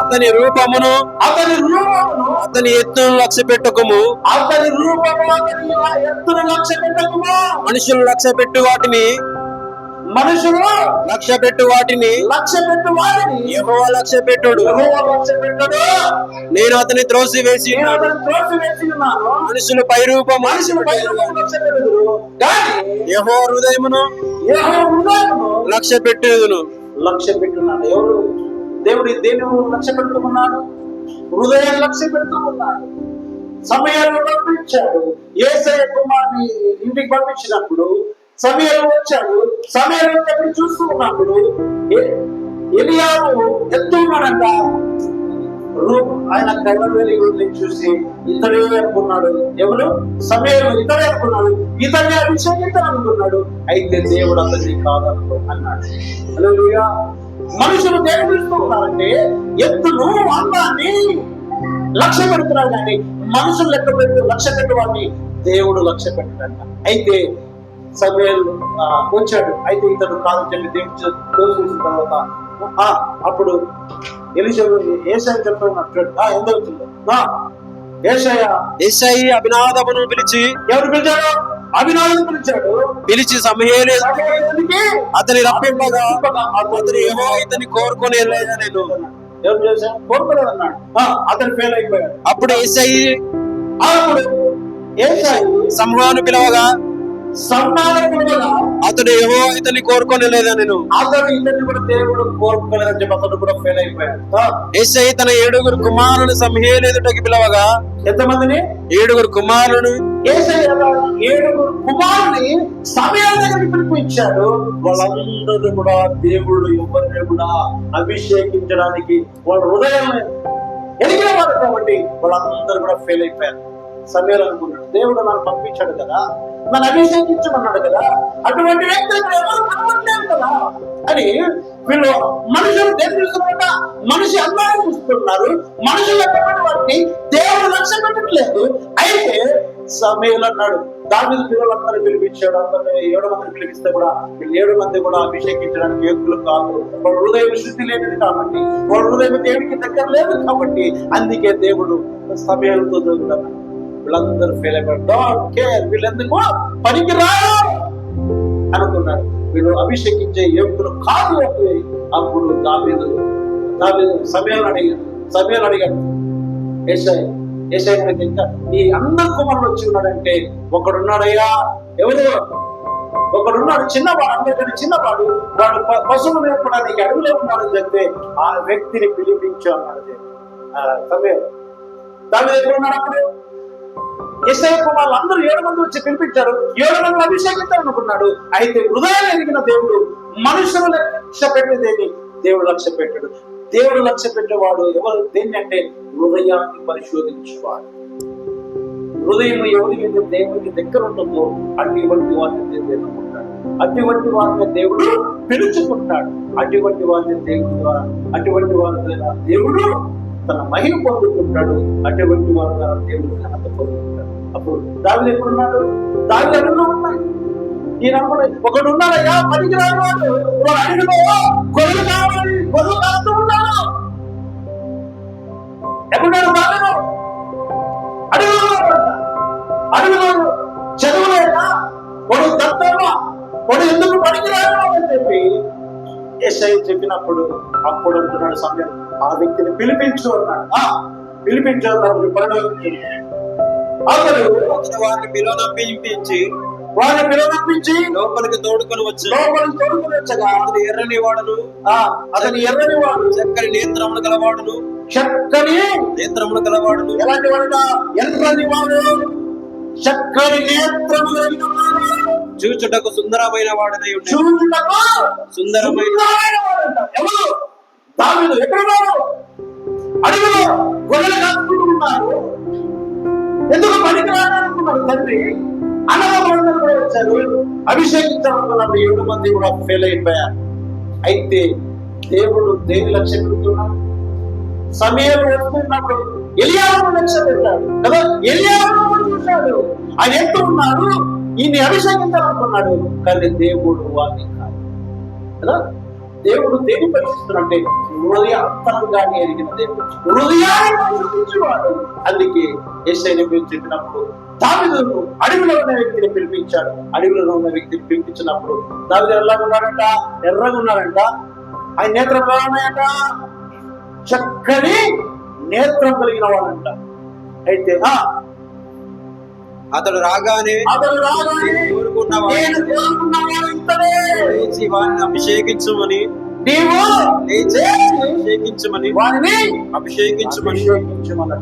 అతని రూపమును అతని ఎత్తును లక్ష్య పెట్టకుము, మనుషులు లక్ష్య పెట్టు వాటిని యెహోవా లక్ష్య పెట్టడు. నేను అతని త్రోసి వేసి మనుషులు పై రూపము యెహోవా హృదయమును లక్ష్య పెట్టును. ఎవరు? దేవుడు దేని లక్ష్య పెడుతున్నాడు? హృదయం లక్ష్య పెడుతూ ఉన్నాడు. సమయాలు పంపించాడు. యేసయ్య కుమారుని ఇంటికి పంపించినప్పుడు సమయాలు వచ్చాడు. సమయాలు వచ్చి చూస్తూ ఉన్నప్పుడు ఎలియాను ఎత్తున్నాడంట. ఆయన కళ్ళని చూసి ఇతడే అనుకున్నాడు. ఎవరు? సమయం ఇతడే అనుకున్నాడు. ఇతనే అభిషేకించాలనుకున్నాడు. అయితే దేవుడు అతన్ని కాదనుకో అన్నాడు. హల్లెలూయా. మనుషులు దేవుడు చూస్తూ ఉన్నారంటే ఎత్తును, అందాన్ని లక్ష్య పెడుతున్నాడు. కానీ మనుషులు లక్ష్య పెట్టేవాడిని దేవుడు లక్ష్య పెట్టాడంట. అయితే సమయాలు వచ్చాడు. అయితే ఇతడు కాదని చెప్పి దేవుడు చూసిన తర్వాత అప్పుడు యేసయ్య చెప్తా ఉన్నట్టు ఎంత వచ్చిందో యేసయ్య అభినాదమును పిలిచి, ఎవరు పిలిచాడు? అభినాదమును పిలిచాడు. పిలిచి సమూయేలు అతని రప్పింపగా అతను యెహోవా ఇతని కోరుకొని వెళ్ళలేదా? నేను ఎవరు చేశాను? కోరుకోలేదన్నాడు. అతను ఫెయిల్ అయిపోయాడు. అప్పుడు యేసయ్య సమూహాన్ని పిలవగా అతడు యెహోవా ఇతన్ని కోరుకొని లేదా? నేను అతడు ఇతన్ని కూడా దేవుడు కోరుకోలేదని చెప్పి అతడు కూడా ఫెయిల్ అయిపోయాడు. యేసయ్య తన 7 కుమారులను సమూయేలు ఎదుటకి పిలవగా, ఎంతమందిని? 7 కుమారులను. యేసయ్య 7 కుమారుని సమయాల దగ్గరికి పిలిపించాడు. వాళ్ళందరూ కూడా దేవుడు ఎవరిని కూడా అభిషేకించడానికి వాళ్ళ హృదయం ఎదిగిన వారు కాబట్టి వాళ్ళందరూ కూడా ఫెయిల్ అయిపోయారు. సమయాలు అనుకున్నాడు, దేవుడు నన్ను పంపించాడు కదా, నన్ను అభిషేకించమన్నాడు కదా, అటువంటి వ్యక్తులు ఎవరు కనబడలేదు కదా అని వీళ్ళు మనుషులు దేవుడు మనిషి అందరూ చూస్తున్నారు. మనుషులు వాటిని దేవుడు లక్ష్య పెట్టట్లేదు. అయితే సమయాలు అన్నాడు, దావీదు పిల్లలందరూ పిలిపించాడు. అందరూ 7 మందిని పిలిపిస్తే కూడా వీళ్ళు 7 మంది కూడా అభిషేకించడానికి యోగ్యులు కాదు. వాళ్ళ హృదయం శుద్ధి లేనిది కాబట్టి, వాళ్ళ హృదయం దేవుడికి దగ్గర లేదు కాబట్టి, అందుకే దేవుడు సమయాలతో చదువుతాడు. వీళ్ళందరూ ఫెయిల్ అయిపోయారు. డోంట్ కేర్, వీళ్ళెందుకు పనికి రారు అనుకున్నారు. వీళ్ళు అభిషేకించే యోగ్యులు కాదు. అప్పుడు దావీదు సమయాలు అడిగాడు యేసయ్య ఇంకా ఈ అందరు కుమారుడు వచ్చి ఉన్నాడంటే ఒకడున్నాడయ్యా. ఎవరు? ఒకడున్నాడు, చిన్నవాడు, అందరికంటే చిన్నవాడు. వాడు పశువులు నేర్పడానికి అడవిలో ఉన్నాడని చెప్తే ఆ వ్యక్తిని పిలిపించు అన్నాడు సమయం. దావీదు ఎక్కడ ఉన్నాడు? అప్పుడు యేసయ్య కుమారులు అందరూ 7 మంది వచ్చి పిలిపించారు. 7 మంది అభిషేకించాలనుకున్నాడు. అయితే హృదయాన్ని ఎరిగిన దేవుడు మనుషులు లక్ష్య పెట్టేదేని దేవుడు లక్ష్య పెట్టాడు. దేవుడు లక్ష్య పెట్టేవాడు ఎవరు? దేన్ని అంటే హృదయాన్ని పరిశోధించేవాడు. హృదయం ఎవరికి దేవుడికి దగ్గర ఉంటుందో అటువంటి వారిని దేవుడు ఎన్నుకుంటాడు. అటువంటి వారిని దేవుడు పిలుచుకుంటాడు. అటువంటి వారిని దేవుడి ద్వారా అటువంటి వారి ద్వారా దేవుడు తన మహిమ పొందుకుంటాడు. అటువంటి వారి ద్వారా దేవుడు ఘనత పొందుకుంటాడు. అప్పుడు దావీదు ఎక్కడున్నాడు? దావీదు అడవిలో ఉన్నాడు. ఈయన అనుకున్నాడు, ఒకడు ఉన్నాడయ్యా పనికిరాని వాడు, వాడు అడవిలో గొర్రెలు కావాలి, గొర్రెలు కాస్తూ ఉన్నాడు. ఎక్కడున్నాడు? బాగా అడవిలో చదువులేక వాడు దత్తమా, వాడు ఎందుకు పనికిరాడు అని చెప్పి యేసయ్య చెప్పినప్పుడు అప్పుడు అంటున్నాడు సమయం, ఆ వ్యక్తిని పిలిపించు అన్నాడు. పిలిపించు అన్నప్పుడు అతడు వారిని పిలువనంపించి లోపలికి తోడుకొని వచ్చగా అతని ఎర్రని వాడును చక్కని నేత్రములు గలవాడును ఎలాంటి వాడు? ఎర్రని వాడు, చక్కని నేత్రములు కలిగిన వాడు, చూచుటకు సుందరమైన వాడనై ఉన్నాడు. చూచుటకు సుందరమైన వాడంట. ఎవరు? దావీదు. ఎక్కడున్నారు? అడవిలో గొర్రెలు కాసుకుంటూ ఉన్నారు. ఎందుకు పనికిరానుకున్నాడు తండ్రి. అన్నదమ్ములందరూ కూడా వచ్చారు, అభిషేకించాలనుకున్నప్పుడు 7 మంది కూడా ఫెయిల్ అయిపోయారు. అయితే దేవుడు దేని లక్ష్యం పెడుతున్నాడు? సమయాలు వస్తున్నప్పుడు ఎలియాను లక్ష్యం పెట్టాడు కదా. ఎలియాను చూశాడు, ఆయన ఎంత ఉన్నాడు, ఈయన్ని అభిషేకించాలనుకున్నాడు. కానీ దేవుడు వాడిని కాదు కదా. దేవుడు దేని పరీక్షిస్తున్నట్టే హృదయ అంతరంగాన్ని ఎరిగిన దేవుడు, హృదయాన్ని పరిశోధించేవాడు. అందుకే యేసయ్యను గురించి చెప్పినప్పుడు దావీదును అడవిలో ఉన్న వ్యక్తిని పిలిపించాడు. అడవిలో ఉన్న వ్యక్తిని పిలిపించినప్పుడు దావీదు ఎలాగా ఉన్నాడంట? ఎర్రగా ఉన్నాడంట. ఆయన నేత్రం ఎలా ఉన్నాయంట? చక్కని నేత్రం కలిగిన వాడంట. అయితే అతడు రాగానే వారిని అభిషేకించమని వారిని అభిషేకించమని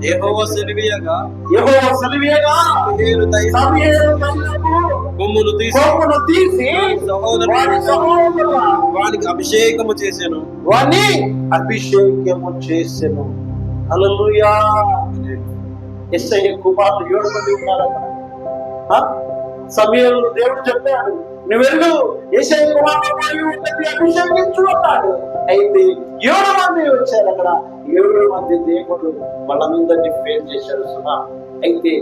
యెహోవా సెలవీయగా కొమ్మును తీసి వానికి అభిషేకము చేశాను. హల్లెలూయా. యేసయ్య కుమారులు 7 మంది ఉన్నారు. సమయంలో దేవుడు చెప్పాడు, నువ్వు వెళ్ళు యేసయ్య కుమారులు అభిషేకించు అన్నాడు. అయితే 7 మంది వచ్చారు. అక్కడ 7 మంది దేవుడు వాళ్ళందరినీ ఫేస్ చేశారు సుమా. అయితే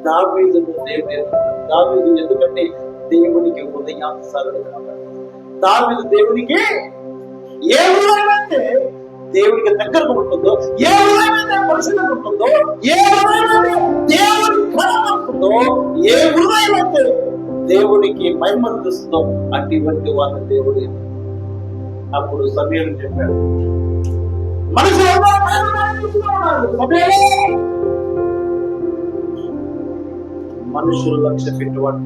దావీదును దావీదు ఎందుకంటే దేవునికి హృదయాంతరాలు కాబట్టి, దావీదు దేవునికి ఏ హృదయమైతే దేవునికి దగ్గరకు ఉంటుందో, ఏ హృదయమైతే పరిశుభ్రంగా ఉంటుందో, ఏ హృదయమైతే దేవుని కనబడుతుందో, ఏ హృదయమైతే దేవునికి మహిమనిస్తుందో అటువంటి వాళ్ళ దేవుడు. అప్పుడు సమయం చెప్పాడు, మనుషులు లక్ష్య పెట్టుబడి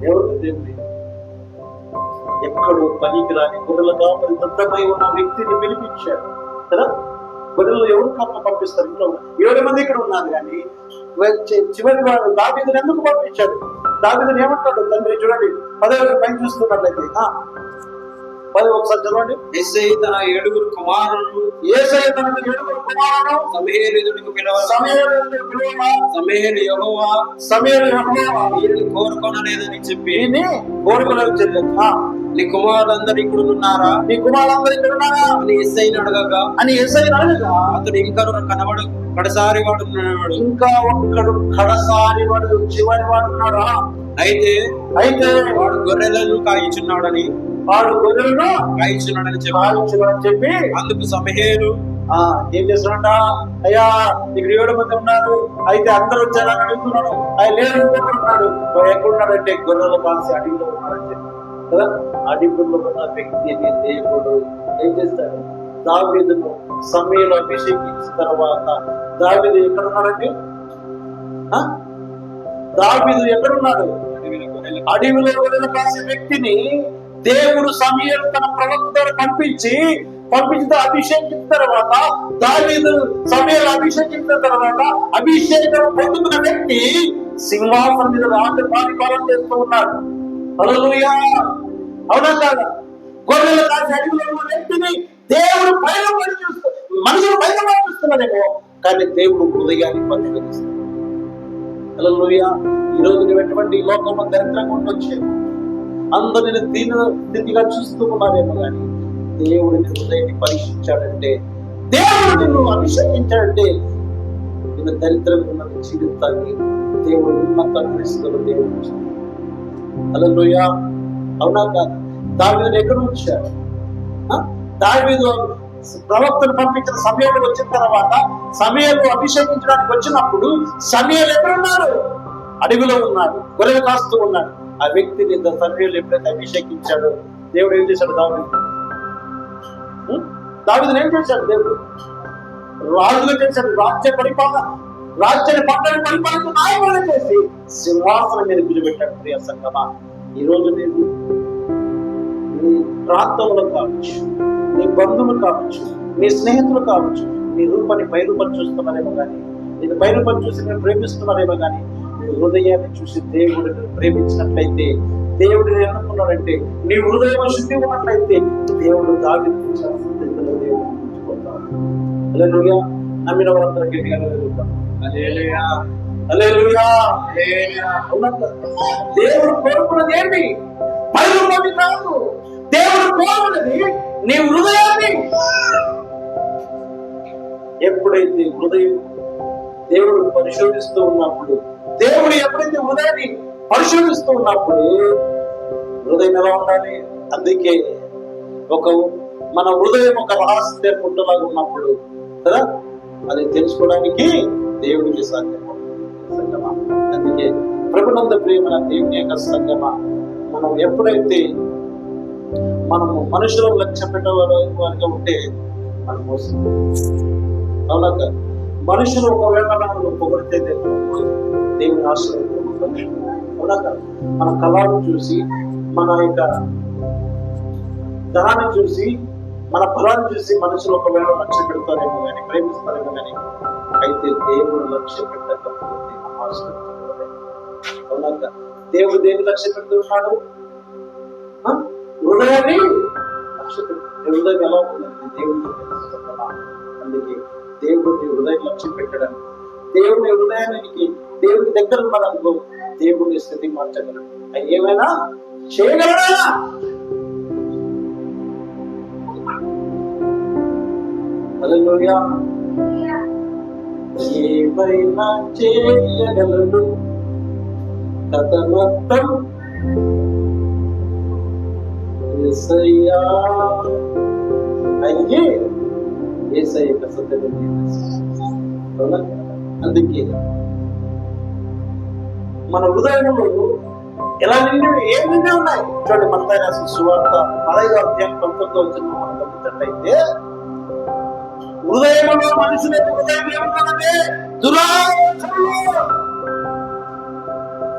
ఎవరు? దేవుడి. ఎక్కడో పనికిరాని గొర్రెల కాపరి దత్తమై ఉన్న వ్యక్తిని పిలిపించాడు కదా. గొర్రెలు ఎవరు కాపలు పంపిస్తారు? ఇంట్లో 7 మంది ఇక్కడ ఉన్నారు. కానీ చివరి వాడు దావీదుని ఎందుకు పంపించాడు? దావీదుని ఏమంటాడు తండ్రి? చూడండి 10వ పైన చూస్తున్నట్లయితే 10 ఒకసారి చదవండి. యేసయ్య తన 7 కుమారులను సమూయేలుకు సమూయేలు యెహోవా వీరిని కోరుకొనలేదని చెప్పి నీ కుమారులందరూ ఇక్కడ ఉన్నారా అని యేసయ్యను అడగగా అతడు ఇంకా కనబడు కడసారి వాడు ఉన్నాడు. ఇంకా ఒక్కడు కడసారి వాడు, చివరి వాడు ఉన్నాడా? అయితే వాడు గొర్రెలను కాయించున్నాడని చెప్పి అందుకు సమూయేలు ఏం చేస్తున్నాడ? అయ్యా ఇక్కడ 7 మంది ఉన్నారు, అయితే అందరూ వచ్చారని అడుగుతున్నాడు. ఆయన లేడు ఉన్నాడు. ఎక్కడున్నాడంటే గొర్రెలు కాల్సి అడవిలో ఉన్నాడని చెప్పి కదా. అడవిలో ఉన్న వ్యక్తిని దేవుడు ఏం చేస్తాడు? దావీదును సమూయేలు అభిషేకించిన తర్వాత దావీదు ఎక్కడున్నాడంటే దావీదు ఎక్కడున్నాడు? అడవిలో గొర్రెలు కాసే వ్యక్తిని దేవుడు సమూయేలు తన ప్రవక్త ద్వారా పంపించి అభిషేకించిన తర్వాత దావీదు సమూయేలు అభిషేకించిన తర్వాత అభిషేకం పొందుకున్న వ్యక్తి సింహాసనం మీద రాజపాలన చేస్తూ ఉన్నాడు. హల్లెలూయా. అవునా కాదా? గొర్రెలు కాసే అడవిలో ఉన్న వ్యక్తిని దేవుడు పైన మనుషులు పైన పంపిస్తున్నాడేమో, కానీ దేవుడు హృదయాన్ని పరిశోధిస్తాడు. హల్లెలూయా. ఈరోజు నువ్వు ఎటువంటి లోకంలో దరిద్రంగా ఉండొచ్చేమో, అందరిని దీని స్థితిగా చూస్తూ ఉన్నారేమో, కానీ దేవుడిని హృదయాన్ని పరీక్షించాడంటే, దేవుడు నిన్ను అభిషేకించాడంటే, నిన్ను దరిద్రంగా ఉన్న జీవితాన్ని దేవుడు ఉన్నతమైన స్థితిలో దేవుడు. హల్లెలూయా. అవునా కాదు? దావీదుని ఎక్కడ ఉంచాడు? దావీదు ప్రవక్తను పంపించిన సమయంలో వచ్చిన తర్వాత సమయంలో అభిషేకించడానికి వచ్చినప్పుడు సమయాలు ఎక్కడున్నాడు? అడవిలో ఉన్నాడు, గొర్రెలు కాస్తూ ఉన్నాడు. ఆ వ్యక్తిని సమయంలో ఎప్పుడైతే అభిషేకించాడో దేవుడు ఏం చేశాడు? దావీదుని ఏం చేశాడు? దేవుడు రాజుగా చేశాడు. రాజ్యాన్ని పట్టణాన్ని పరిపాలన నాయకులను చేసి సింహాసనం మీద కూర్చోబెట్టాడు. ప్రియ సంగమా, ఈ రోజు నేను నీ ప్రాంతంలో కావచ్చు, నీ బంధువులు కావచ్చు, నీ స్నేహితులు కావచ్చు, నీ రూపాన్ని పైరూపం చూస్తున్నారేమో కానీ, నేను పైరూపం చూసి నేను ప్రేమిస్తున్నారేమో కానీ, నీ హృదయాన్ని చూసి దేవుడిని ప్రేమించినట్లయితే, దేవుడు అనుకున్నాడంటే, నీ హృదయం శుద్ధి ఉన్నట్లయితే దేవుడు దావీదు హల్లెలూయా. నమ్మిన వారందరికీ హల్లెలూయా, హల్లెలూయా. దేవుడు కోరుకున్నది ఏంటి? పైరూపాన్ని కాదు. దేవుడు కోరుకున్నది నీ హృదయాన్ని. ఎప్పుడైతే హృదయం దేవుడు పరిశోధిస్తూ ఉన్నప్పుడు, దేవుడు ఎప్పుడైతే హృదయాన్ని పరిశోధిస్తూ ఉన్నప్పుడు హృదయం ఎలా ఉండాలి? అందుకే మన హృదయం ఒక రహస్య పుట్టలాగా ఉన్నప్పుడు కదా, అది తెలుసుకోవడానికి దేవుడికి సాధ్యమా? అందుకే ప్రభునందు ప్రియమైన దేవుని యొక్క సంగమా, మనం ఎప్పుడైతే మనము మనుషులను లక్ష్య పెట్టేవారిగా ఉంటే మనం మోసం. అవునా? మనుషులు ఒకవేళ మనం పొగిడితే దేవుని ఆశీర్వాదం. అవునా? మన కళను చూసి, మన యొక్క ధనాన్ని చూసి, మన బలాన్ని చూసి మనుషులు ఒకవేళ లక్ష్య పెడతారేమో కానీ, ప్రేమిస్తారేమో కానీ, అయితే దేవుడు లక్ష్య పెట్టకపోతే అవునా? దేవుడు దేని లక్ష్య పెడుతూ ఉన్నాడు? హృదయాన్ని లక్ష్య పెట్టు. హృదయం ఎలా ఉందంటే దేవుడికి తెలుసు. అందుకే దేవుడు నీ హృదయం లక్ష్యం పెట్టడానికి, దేవుని హృదయానికి దేవుడి దగ్గర ఉన్నదనుకో, దేవుడిని స్థితి మార్చగలడు. ఏమైనా చేయగలడా? హల్లెలూయా. ఏమైనా చేయగలడు. కథ మొత్తం యేసయ్యా. అయ్యే యేసయ్య సత్యం. అందుకే మన హృదయంలో ఎలా ఏం నిండి ఉన్నాయి చూడండి. మత్తయి రాసిన సువార్త 5:19 మనం గమనించినట్లయితే, హృదయంలో మనుషుల హృదయం ఏమున్నదంటే దురాలోచనలు,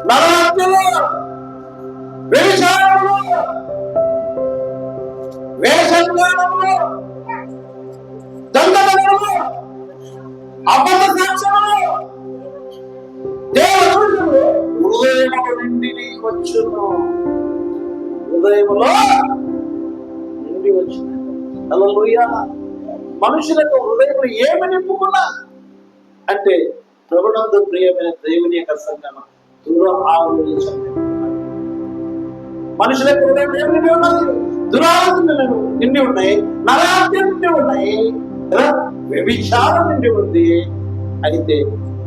నరహత్యలు, వ్యభిచారములు, వేషజ్ఞానములు, దొంగతనములు, అబద్ధ సాక్ష్యములు దేవుడు హృదయములో నిండి వచ్చును. హృదయములో నిండి వచ్చును. హల్లెలూయా. మనుషులకు హృదయంలో ఏమి నింపుకున్నా అంటే ప్రభునందు ప్రియమైన దేవుని యొక్క సంగమం దూర ఆలోచన. మనుషులకు హృదయం ఏమి నిండి ఉన్నది? దురాలోచనలు నిండి ఉన్నాయి, నరహత్య నిండి ఉన్నాయి, వ్యభిచారం నిండి ఉంది, అయితే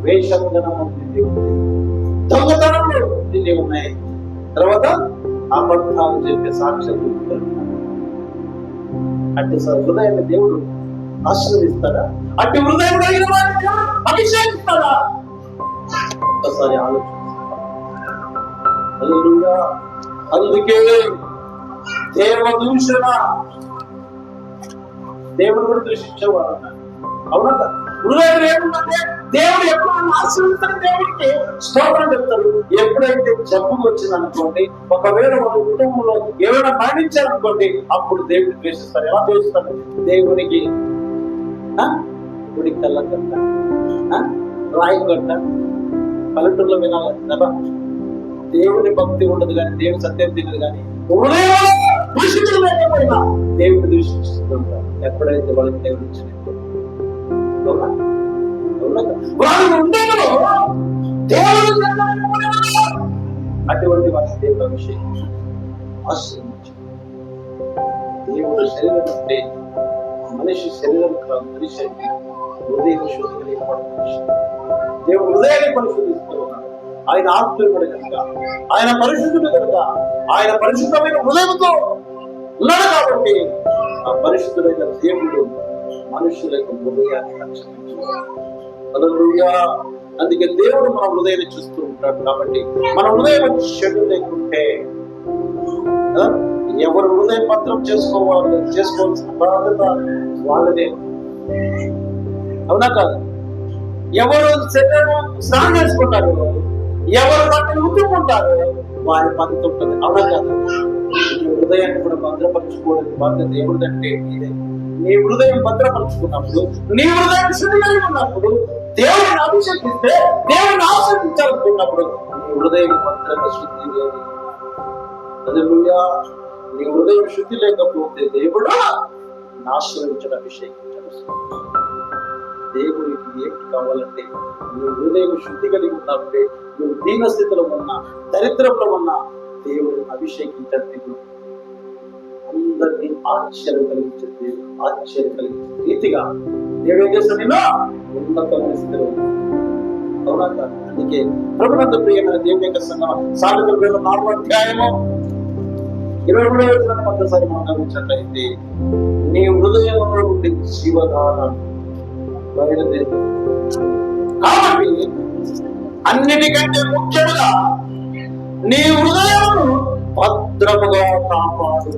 వేషంగనము నిండి ఉంది, దొంగతనములు నిండి ఉన్నాయి, తర్వాత అబద్ధాలు చెప్పే సాక్ష్యాలు. అంటే హృదయాన్ని దేవుడు ఆశీర్వదిస్తాడా? అట్టి హృదయం కలిగిన వారిని అభిషేకిస్తాడా? ఒకసారి ఆలోచించాలి. అందుకే దేవదూషణ, దేవుడు కూడా దూషించేవాడు. అవునా? హృదయం ఏముందంటే దేవుడు ఎప్పుడు ఆశీర్వదిస్తాడు, దేవుడికి స్తోత్రం చెప్తాడు. ఎప్పుడైతే జబ్బు వచ్చిందనుకోండి, ఒకవేళ మన కుటుంబంలో ఏమైనా మరణించారనుకోండి, అప్పుడు దేవుడిని ద్వేషిస్తారు. ఎలా ద్వేషిస్తాడు? దేవునికి గుడి కళ్ళగట్ట, రాయి గట్ట, పల్లెటూరులో వినాలి కదా. దేవుని భక్తి ఉండదు కానీ, దేవుని సత్యం తెలియదు కానీ, లేకపోయినా దేవుడిని దూషిస్తుంటారు. ఎప్పుడైతే వాళ్ళకి దేవుడు అటువంటి వారి దేవుడు అభిషేకం ఆశ్రయించారు. దేవుడు శరీరం అంటే మనిషి శరీరం కాదు, మనిషి హృదయం శుద్ధి కలిగిన మనిషి. దేవుడు హృదయాన్ని పరిశోధిస్తూ ఉన్నాడు. ఆయన ఆత్మీయుడు కనుక, ఆయన పరిశుద్ధుడు కనుక, ఆయన పరిశుద్ధమైన హృదయంతో ఉన్నాడు కాబట్టి ఆ పరిశుద్ధుడైన దేవుడు మనుషుల యొక్క హృదయాన్ని రక్షించుకోవాలి. హల్లెలూయా. అందుకే దేవుడు మన హృదయాన్ని చూస్తూ ఉంటాడు. కాబట్టి మన హృదయం చెడు లేకుంటే ఎవరు హృదయం పత్రం చేసుకోవాల్సిన బాధ్యత వాళ్ళదే. అవునా కాదు? ఎవరు స్నానం చేసుకుంటారు, ఎవరు బట్టలు ఉతుక్కుంటారు, వారి పద్ధతి ఉంటుంది. అవునా కాదు? నీ హృదయాన్ని కూడా భద్రపరచుకోవడం బాధ్యత దేవుడిదంటే ఇదే. నీ హృదయం భద్రపరచుకున్నప్పుడు, నీ హృదయం శుద్ధి కలిగి ఉన్నప్పుడు, దేవుడిని అభిషేకిస్తే, దేవుడిని ఆశీర్వదించాలనుకున్నప్పుడు నీ హృదయం భద్రంగా శుద్ధి లేదు. హల్లెలూయా. నీ హృదయం శుద్ధి లేకపోతే దేవుడు ఆశీర్వదించడం అభిషేకించాడు. దేవుడికి ఏమిటి కావాలంటే నీ హృదయం శుద్ధి కలిగి ఉన్నప్పుడే నువ్వు దీన స్థితిలో ఉన్నా, దరిద్రంలో ఉన్నా దేవుడు అభిషేకించే అందరినీ ఆశ్చర్యం కలిగించే దేవుడు, ఆశ్చర్యం కలిగించే రీతిగా దేవుడు ఏం చేస్తాడు? నేను ఉన్నతమైన స్థితిలో. అవునా కాదు? అందుకే ప్రభునందు ప్రియమైన దేవుని యొక్క సంఘం సామెతల గ్రంథం 4వ అధ్యాయము 23వ వచనం ఒక్కసారి మనం గమనించినట్లయితే, నీ హృదయంలో నుండి జీవధార బయలుదేరు. కాబట్టి అన్నిటికంటే ముఖ్యంగా నీ హృదయం భద్రముగా కాపాడు.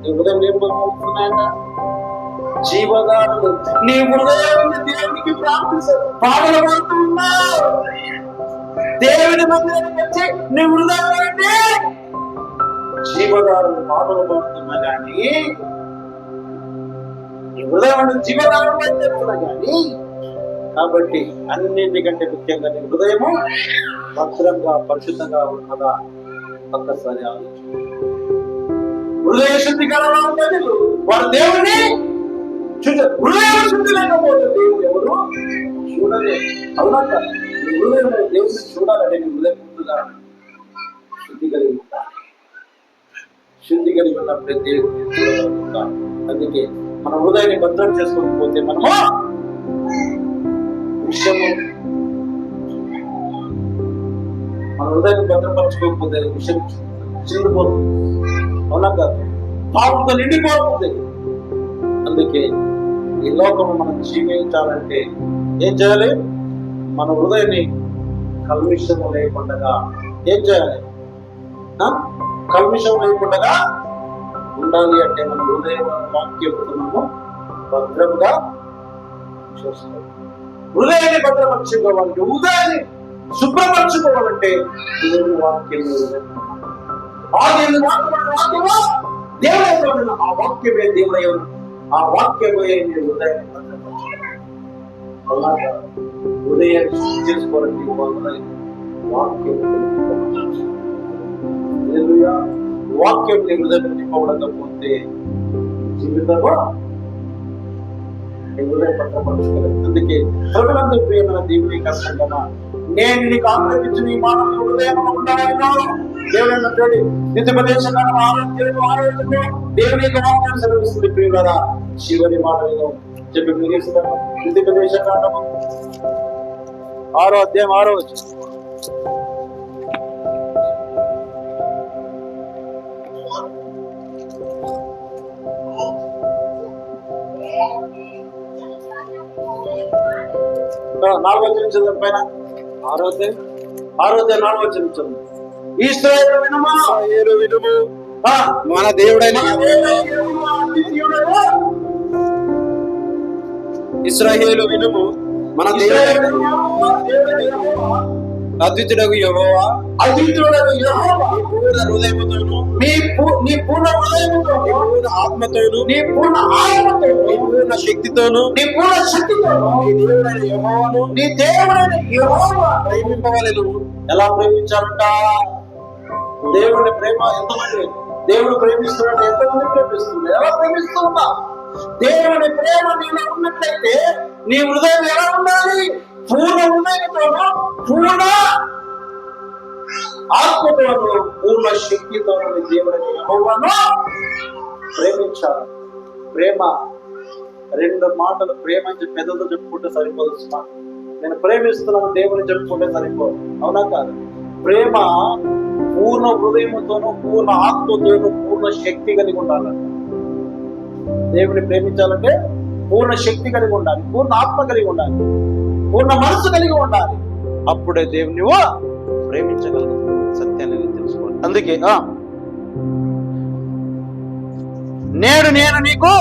నీ హృదయం ఏం బాగుంటున్నాయట? జీవధారలు. నీ హృదయం దేవునికి పాటలు పాడుతున్నావు. దేవుని మందిరానికి వచ్చి నీ హృదయం అంటే జీవధారలు పాటలు పాడుతున్నా కానీ, నీ హృదయం జీవధారలు చెప్తున్నా కానీ. కాబట్టి అన్నింటికంటే ముఖ్యంగా నీ హృదయము భద్రంగా పరిశుద్ధంగా ఉన్నదా ఒక్కసారి ఆలోచన. హృదయ శుద్ధి కలవాలి వారు దేవుని చూడారు. హృదయ శుద్ధి లేకపోతే దేవుడు ఎవరు చూడలేదు. అవునా? నీ హృదయం దేవుడిని చూడాలంటే నీ హృదయం ముందుగా శుద్ధి కలిగి ఉంటాను. శుద్ధి కలిగి ఉన్నప్పుడే దేవుడిని చూడగలుగుతాం. అందుకే మన హృదయాన్ని భద్రం చేసుకోకపోతే మనము విషయము, మన హృదయాన్ని భద్రపరచుకోకపోతే విషయం చెందిపోతుంది. అవునా కాదు? పాపంతో నిండిపోతుంది. అందుకే ఈ లోకము మనం జీవించాలంటే ఏం చేయాలి? మన హృదయాన్ని కల్మిషం లేకుండా ఏం చేయాలి? కల్మిషం లేకుండా ఉండాలి అంటే మన హృదయం వాక్యము భద్రంగా చూసుకోవాలి. హృదయాన్ని భద్రపరచుకోవాలంటే, హృదయాన్ని శుభ్రపరచుకోవాలంటే దేవుని వాక్యం. దేవుడు ఆ వాక్యమే దేవుడు. ఆ వాక్యమే నేను హృదయాన్ని భద్రపరచుకోవాలి. అలాగా హృదయాన్ని శుద్ధి చేసుకోవాలంటే వాక్యం. వాక్యం నీ హృదయం నింపబడకపోతే జీవితంలో హృదయం భద్రపరచుకోలేదు. అందుకే ప్రభునందు ప్రియమైన దేవుని కష్టంగా నేను నీకు ఆగ్రహించి నీ మానవ హృదయంలో ఉండాలన్నాను. దేవుడైన తోడి నిత్యపదేశకాలం ఆరోగ్యంలో దేవుని యొక్క వాక్యం సెలవిస్తుంది. ప్రియులారా, చివరి మాటలను చెప్పి ముగిస్తున్నాను. నిత్యపదేశకాండము 6వ అధ్యాయం 6వ వచనం. నాలుగో వచనం పైన 6వ అధ్యాయం 4వ వచనం. ఇశ్రాయేలు వినుము, మన దేవుడైన ఇశ్రాయేలు వినుము, మన దేవుడైన అద్వితుడగు యెహోవా, అద్వితుడగు యెహోవా పూర్ణ హృదయముతోను, నీ పూర్ణ హృదయముతో, నీ పూర్ణ ఆత్మతోను, నీ పూర్ణ ఆత్మతోను, నీ పూర్ణ శక్తితోను, నీ పూర్ణ శక్తితోను నీ దేవుడైన యెహోవాను, నీ దేవుడైన యెహోవా ప్రేమింపవలెను. ఎలా ప్రేమించాలంట? దేవుని ప్రేమ ఎంతమంది దేవుడు ప్రేమిస్తున్నాడు? ఎంతమంది ప్రేమిస్తున్నారు? ఎలా ప్రేమిస్తూ ఉన్నా? దేవుని ప్రేమ నీలో ఉన్నట్లయితే నీ హృదయం ఎలా ఉండాలి? పూర్ణ హృదయంతోనూ, పూర్ణ ఆత్మతోనూ, పూర్ణ శక్తితోనూ దేవుడిని యెహోవాను ప్రేమించాలి. ప్రేమ 2 మాటలు ప్రేమ అని చెప్పి పెద్దలతో చెప్పుకుంటే సరిపోదు. నేను ప్రేమిస్తున్నాను దేవుని చెప్పుకుంటే సరిపోదు. అవునా కాదు? ప్రేమ పూర్ణ హృదయముతోనూ పూర్ణ ఆత్మతోనూ పూర్ణ శక్తి కలిగి ఉండాలంట. దేవుని ప్రేమించాలంటే పూర్ణ శక్తి కలిగి ఉండాలి, పూర్ణ ఆత్మ కలిగి ఉండాలి, పూర్ణ మనసు కలిగి ఉండాలి. అప్పుడే దేవుని నువ్వు ప్రేమించగలవు. సత్యాన్ని తెలుసుకోవాలి. అందుకే నేడు నేను నీకు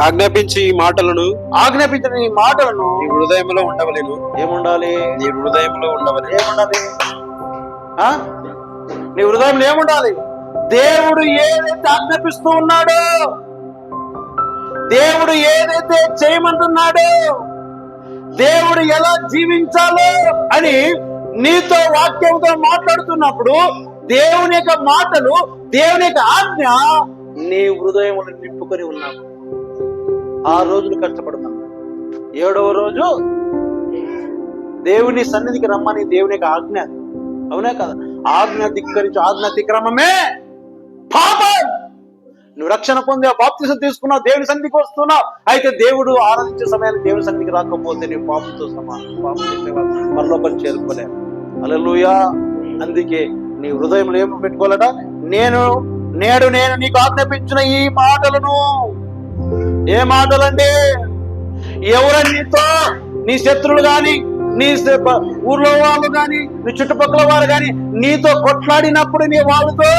ఆజ్ఞాపించి ఈ మాటలను ఆజ్ఞాపించిన ఈ మాటలను నీ హృదయంలో ఉండవలేను. ఏముండాలి? నీ హృదయంలో ఉండవలేను. ఏముండాలి? నీ హృదయంలో ఏముండాలి? దేవుడు ఏదైతే ఆజ్ఞాపిస్తూ ఉన్నాడో, దేవుడు ఏదైతే చేయమంటున్నాడో, దేవుడు ఎలా జీవించాలో అని నీతో వాక్యంతో మాట్లాడుతున్నప్పుడు దేవుని యొక్క మాటలు, దేవుని యొక్క ఆజ్ఞ నీ హృదయంలో నింపుకొని ఉన్నావు. 6 రోజులు కష్టపడుతున్నావు. 7వ రోజు దేవుని సన్నిధికి రమ్మని దేవుని యొక్క ఆజ్ఞ. అవునే కదా? ఆజ్ఞ ధిక్కరించు, ఆజ్ఞ అతిక్రమమే పాపం. నువ్వు రక్షణ పొందావు, బాప్తిసం తీసుకున్నావు, దేవుని సన్నిధికి వస్తున్నావు. అయితే దేవుడు ఆరాధించే సమయానికి దేవుని సన్నిధికి రాకపోతే నీ పాపంతో సమానం. పాపం చేసేవాళ్ళు పరలోకం చేరుకోలేరు. హల్లెలూయా. అందుకే నీ హృదయంలో ఏమి పెట్టుకోవాలట? నేడు నేను నీకు ఆజ్ఞాపించిన ఈ మాటలను. ఏ మాటలండి? ఎవరని నీతో, నీ శత్రువులు గాని, నీ ఊర్లో వాళ్ళు గాని, నీ చుట్టుపక్కల వారు గాని నీతో కొట్లాడినప్పుడు నీ వాళ్ళతో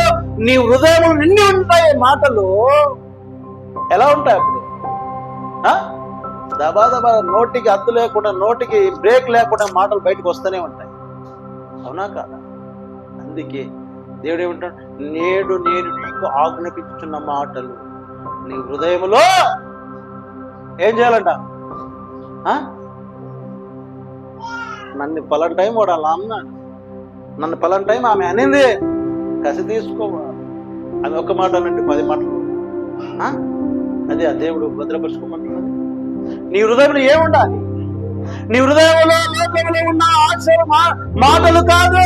నీ హృదయం నిండి ఉంటాయి మాటలు. ఎలా ఉంటాయి అప్పుడు? దబా దబా నోటికి అద్దు లేకుండా, నోటికి బ్రేక్ లేకుండా మాటలు బయటకు వస్తూనే ఉంటాయి. అవునా కాదా? అందుకే దేవుడు ఏమంటాడు? నేడు నేను నీకు ఆజ్ఞాపించుచున్న మాటలు నీ హృదయంలో ఏం చేయాలంట? నన్ను పలాన్ టైం వాడు అలా అన్నాడు, నన్ను పలాన్ టైం ఆమె అనింది, కసి తీసుకోవాలి. అది ఒక్క మాట అనండి 10 మాటలు. అదే ఆ దేవుడు భద్రపరుచుకోమంటున్నాడు. నీ హృదయంలో ఏముండాలి? నీ హృదయంలో లోకంలో ఉన్న ఆశల మాటలు కాదు.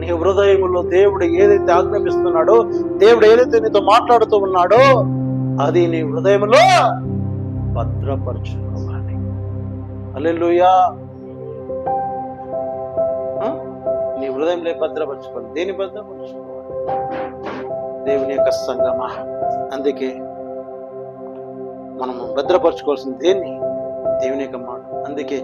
నీ హృదయంలో దేవుడు ఏదైతే ఆజ్ఞాపిస్తున్నాడో, దేవుడు ఏదైతే నీతో మాట్లాడుతూ ఉన్నాడో అది నీ హృదయంలో భద్రపరచుకోవాలి. హల్లెలూయా. నీ హృదయంలో భద్రపరచుకోవాలి. దేని భద్రపరచుకోవాలి? దేవుని యొక్క సంగమా. అందుకే మనము భద్రపరచుకోవాల్సింది దేన్ని? దేవుని యొక్క మాట. అందుకే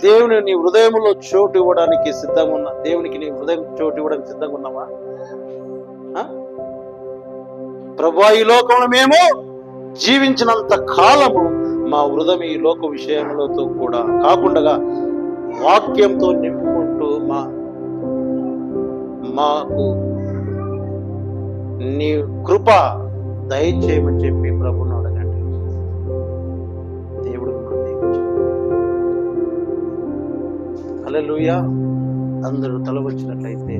దేవుని నీ హృదయంలో చోటు ఇవ్వడానికి సిద్ధంగా ఉన్నా. దేవునికి నీ హృదయం చోటు ఇవ్వడానికి సిద్ధంగా ఉన్నావా? ప్రభువా, ఈ లోకంలో మేము జీవించినంత కాలము మా హృదయం ఈ లోక విషయములతో కూడా కాకుండా వాక్యంతో నింపుకుంటూ మాకు నీ కృప దయచేయమని చెప్పి ప్రభువును అడగండి. దేవుడు హల్లెలూయా. అందరూ తల వచ్చినట్లయితే